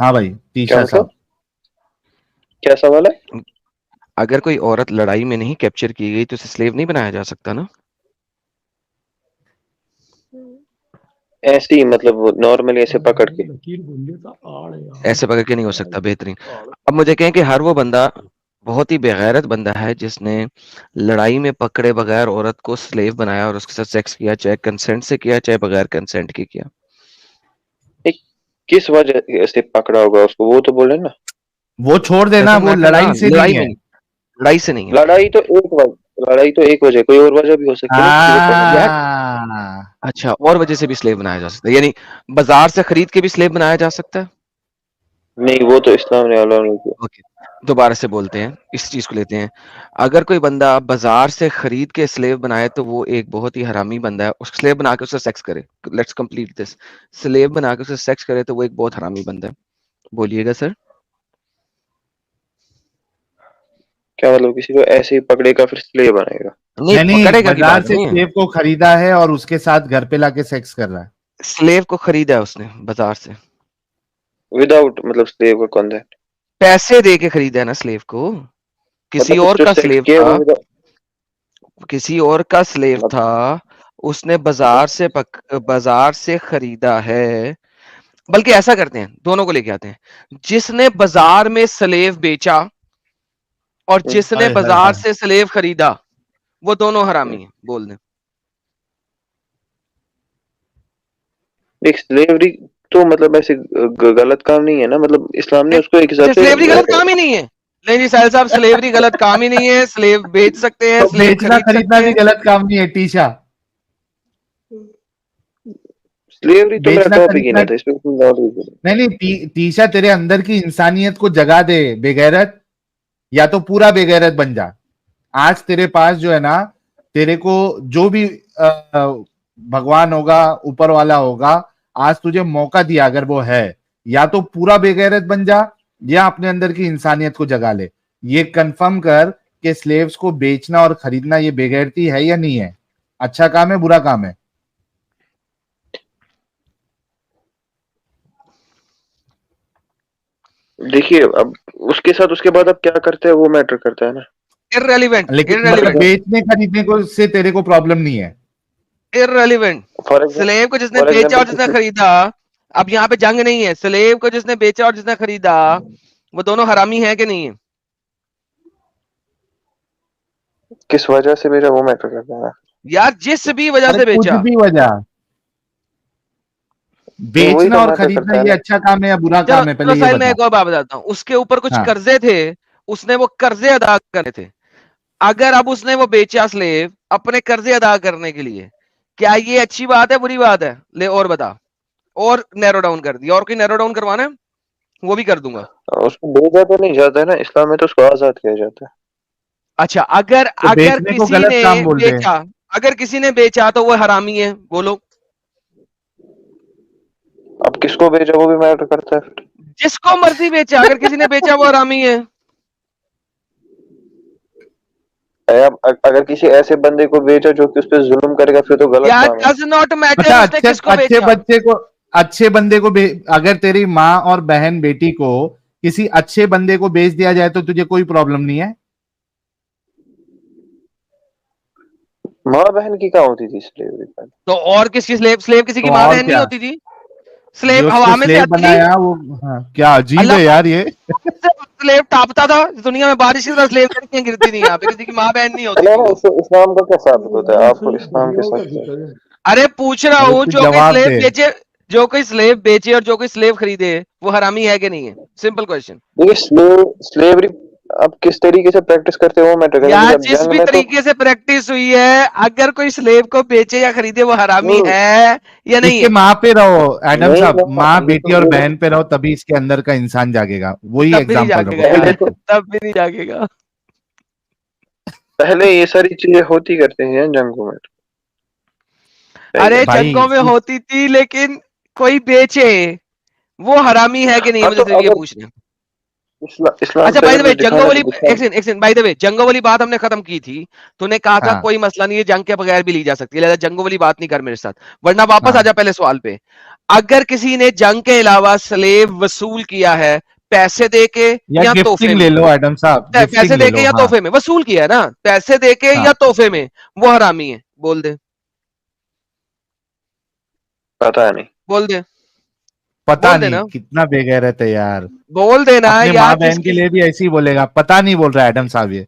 C: हाँ भाई
G: क्या
C: टीशा
G: मतलब?
C: साहब।
G: क्या सवाल है?
B: अगर कोई औरत लड़ाई में नहीं कैप्चर की गई तो उसे स्लेव नहीं बनाया जा सकता ना?
G: ऐसे ही मतलब नॉर्मली ऐसे पकड़ के?
E: लकीर बोलिए था आड़ यार
B: ऐसे पकड़ के नहीं हो सकता, बेहतरीन। अब मुझे कहें कि हर वो बंदा बहुत ही बेगैरत बंदा है जिसने लड़ाई में पकड़े बगैर औरत को स्लेव बनाया और उसके साथ सेक्स किया, चाहे कंसेंट से किया चाहे बगैर कंसेंट के किया।
G: एक, किस वजह से पकड़ा होगा उसको, वो तो बोले ना।
C: वो छोड़ देना,
B: डजंट
C: वो
B: मैटर ना,
C: लड़ाई से
B: लड़ाई
C: नहीं
B: में
C: है।
B: नहीं, लड़ाई से नहीं है।
G: लड़ाई तो एक वजह, कोई और वजह भी हो सकती है ना किसी को पकड़ने की।
B: यार
C: आ,
B: अच्छा, और वजह से भी स्लेव बनाया जा सकता है, यानी बाजार से खरीद के भी स्लेव बनाया जा सकता है?
G: नहीं, वो तो इस्लाम ने अलाउ नहीं किया।
B: ओके, दोबारा से बोलते हैं, इस चीज को लेते हैं। अगर कोई बंदा बाजार से खरीद के स्लेव बनाए तो वो एक बहुत ही हरामी बंदा है। उस स्लेव बना के उससे सेक्स करे, लेट्स कंप्लीट दिस, स्लेव बना के उससे सेक्स करे तो वो एक बहुत हरामी बंदा है। बोलिएगा सर।
G: क्या मतलब किसी को ऐसे ही पकड़ेगा फिर स्लेव बनाएगा?
C: नहीं
B: पकड़ेगा की
C: बाजार
B: बात
C: से
B: नहीं है,
C: स्लेव को खरीदा है और उसके साथ घर पे लाके सेक्स कर रहा है।
B: स्लेव को खरीदा है उसने बाजार से,
G: विदाउट मतलब स्लेव का कंसेंट,
B: पैसे दे के खरीदा है ना स्लेव को, किसी
G: मतलब
B: और
G: जो
B: का
G: सेक्स
B: स्लेव
G: किया
B: था,
G: वो without-
B: किसी और का स्लेव
G: मतलब
B: था, उसने बाजार से खरीदा है। बल्कि ऐसा करते हैं, दोनों को लेके आते हैं, जिसने बाजार में स्लेव बेचा और जिसने
C: हाय हाय
B: बाजार
C: हाय।
B: से स्लेव खरीदा, वो दोनों हरामी हैं, बोल दें।
G: देख स्लेवरी तो मतलब ऐसे गलत काम नहीं है ना, मतलब इस्लाम ने उसको एक हिसाब
B: अच्छा,
G: से
B: स्लेवरी गलत काम ही नहीं है? नहीं जी साहिल साहब, स्लेवरी गलत काम ही नहीं है, स्लेव बेच सकते हैं,
C: तो
B: स्लेव
C: बेचना
B: खरीद
C: खरीदना
B: सकते
C: भी
B: हैं।
C: गलत काम नहीं है टीशा।
G: स्लेवरी तो मेरा
C: बेचना
G: टॉपिक ही
C: खरीदना
G: नहीं था, इसमें कोई नॉलेज नहीं।
C: नहीं टीशा तेरे अंदर की इंसानियत को जगा दे बेगैरत, या तो पूरा बेगैरत बन जा। आज तेरे पास जो है ना, तेरे को जो भी भगवान होगा, ऊपर वाला होगा, आज तुझे मौका दिया, अगर वो है, या तो पूरा बेगैरत बन जा या अपने अंदर की इंसानियत को जगा ले। ये कंफर्म कर कि स्लेव्स को बेचना और खरीदना ये बेगैरती है या नहीं है, अच्छा काम है बुरा काम है?
G: देखिए अब उसके साथ उसके बाद अब क्या करते हैं वो मैटर करता है ना।
B: इररेलेवेंट,
C: लेकिन मतलब
B: इररेलेवेंट,
C: बेचने खरीदने को से तेरे को प्रॉब्लम नहीं है?
B: इररेलेवेंट।
G: फॉर एग्जाम्पल
B: स्लेव को जिसने
G: फॉर
B: बेचा और
G: एग्जाम्पल
B: जिसने खरीदा, अब यहाँ पे जंग नहीं है, स्लेव को जिसने बेचा और जिसने खरीदा, वो दोनों हरामी है कि नहीं है?
G: किस वजह से मेरा वो मैटर करता है ना।
B: यार जिस भी वजह
C: अरे
B: से
C: कुछ
B: बेचा,
C: भी वजह,
G: नहीं वही
C: बेचना
G: तो
C: और
G: मैटर
C: खरीदना
G: करता है
C: ये
G: ना।
C: अच्छा काम है या बुरा
B: चलो
C: काम है,
B: चलो
C: पहले ये
B: साहिल, मैं
C: बता।
B: एक और बात बताता हूँ, उसके ऊपर कुछ
C: हाँ
B: कर्जे थे, उसने वो कर्जे अदा करने थे। अगर अब उसने वो बेचा स्लेव अपने कर्जे अदा करने के लिए, क्या ये अच्छी बात है बुरी बात है? ले और बता, और नैरो डाउन कर दिया, और कोई नैरो डाउन करवाना है वो भी कर दूंगा।
G: उसको भेजा तो नहीं जाता है ना, इस्लाम में तो उसको आजाद किया जाता है।
B: अच्छा, अगर
C: तो
B: अगर
C: बेचने को
B: किसी
C: गलत
B: ने
C: काम बोल रहे हैं।
B: बेचा, अगर किसी ने बेचा तो वो हरामी है, बोलो।
G: अब किसको भेजा वो भी मैटर करता है फिर।
B: जिसको मर्जी बेचा, अगर किसी ने बेचा वो हरामी है।
G: अब अगर किसी ऐसे बंदे को भेजा जो कि उस पर जुल्म करेगा फिर तो गलत
B: यार
G: काम है।
B: डज नॉट मैटर
C: अच्छा,
B: उसने
C: अच्छे
B: किसको
C: अच्छे
B: बेचा।
C: बच्चे को, अच्छे बंदे को अगर तेरी माँ और बहन बेटी को किसी अच्छे बंदे को बेच दिया जाए तो तुझे कोई प्रॉब्लम नहीं है?
G: माँ बहन की क्या होती थी स्लेवरी पर?
B: तो और किसकी स्लेव? स्लेव किसी
C: तो
B: की माँ
C: और
B: बहन नहीं
C: क्या,
B: होती थी?
C: जो
B: स्लेव
C: उसको
B: हवा में से
C: स्लेव
B: आती थी।
C: बनाया वो, हाँ, क्या अजीब
B: अल्लाह
C: है यार ये।
B: से स्लेव टापता था दुनिया में, बारिश की तरह स्लेव लड़कियां गिरती थी यहाँ पे, किसी की माँ बहन नहीं होती
G: नहीं
B: थी
G: ना,
B: वो।
G: इससे इस्लाम का क्या साबित होता है? आपको इस्लाम के साथ क्या?
B: अरे पूछ रहा
C: अरे
B: हूँ,
C: तू
B: जो कोई
C: जवाब
B: स्लेव
C: दे।
B: बेचे, जो कोई स्लेव बेचे और जो कोई स्लेव खरीदे, वो हरामी है कि नहीं है? Simple question.
G: देखिए स्लेवरी अब किस तरीके से प्रैक्टिस करते हैं वो मैटर करता है।
B: यार
G: जैसे अब
B: जिस
G: जंग
B: भी
G: में तो
B: तरीके से प्रैक्टिस हुई है, अगर कोई स्लेव को बेचे या खरीदे वो हरामी
G: नहीं
B: है या नहीं
C: इसके
B: है?
C: माँ पे रहो एडम
G: नहीं
C: साहब,
G: ना,
C: माँ
G: ये
C: बेटी
G: तो
C: और
G: वो
C: बहन पे रहो, तभी इसके अंदर का इंसान जागेगा। वही
B: तब भी नहीं
C: एग्जाम्पल रखो,
B: जागेगा
C: ठीक
B: यार,
C: है?
G: देखो
B: तब भी नहीं जागेगा।
G: पहले ये सारी चीजें होती करते हैं जंगों में।
B: अरे
C: भाई
B: जंगों में होती थी, लेकिन कोई बेचे वो हरामी है कि नहीं है,
G: हाँ
B: मुझे
G: तो
B: सिर्फ ये
G: अगर
B: पूछना है।
G: इस्लाम
B: अच्छा
G: से
B: बाय द
G: अगर
B: वे,
G: जो
B: जंगों
G: दिखाना
B: वाली,
G: तो दिखा।
B: एक सेकंड एक सेकंड, बाय द वे, जंगों वाली बात हमने खत्म की थी। तूने कहा था
C: हाँ
B: कोई मसला नहीं है, जंग के बगैर भी ली जा सकती है, लिहाजा जंगों वाली बात नहीं कर मेरे साथ, वरना वापस आ
C: हाँ,
B: जा पहले सवाल पे। अगर किसी ने जंग के अलावा स्लेव वसूल किया है, पैसे देके
C: या
B: या तोहफे
C: गिफ्टिंग ले
B: में,
C: लो एडम साहब,
B: पैसे
C: गिफ्टिंग ले
B: देके
C: लो।
B: या
C: हाँ
B: तोहफे में वसूल किया है ना, पैसे देके
C: हाँ
B: या तोहफे में, वो हरामी है, बोल दे,
G: पता नहीं।
B: बोल दे,
C: पता
B: बोल
C: नहीं
B: देना,
C: कितना बेगैरत है यार।
B: बोल देना
C: अपने
B: यार
C: माँ बहन के
B: जिसकी।
C: लिए भी ऐसे ही बोलेगा, पता नहीं बोल रहा है एडम साहब ये।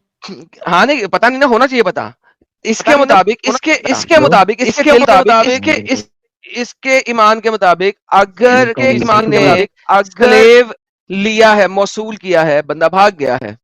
B: हाँ नहीं, पता नहीं ना, होना चाहिए पता।
G: पता
B: इसके
G: नहीं ना
B: मुताबिक,
G: होना
B: इसके
G: चाहिए।
B: इसके
C: हेलो,
B: मुताबिक, इसके दिल के मुताबिक, इसके ईमान के मुताबिक, अगर
C: ये कौन
B: किसी
C: किसके
B: ने
C: मुताबिक?
B: स्लेव लिया है, मौसूल किया है, बंदा भाग गया है,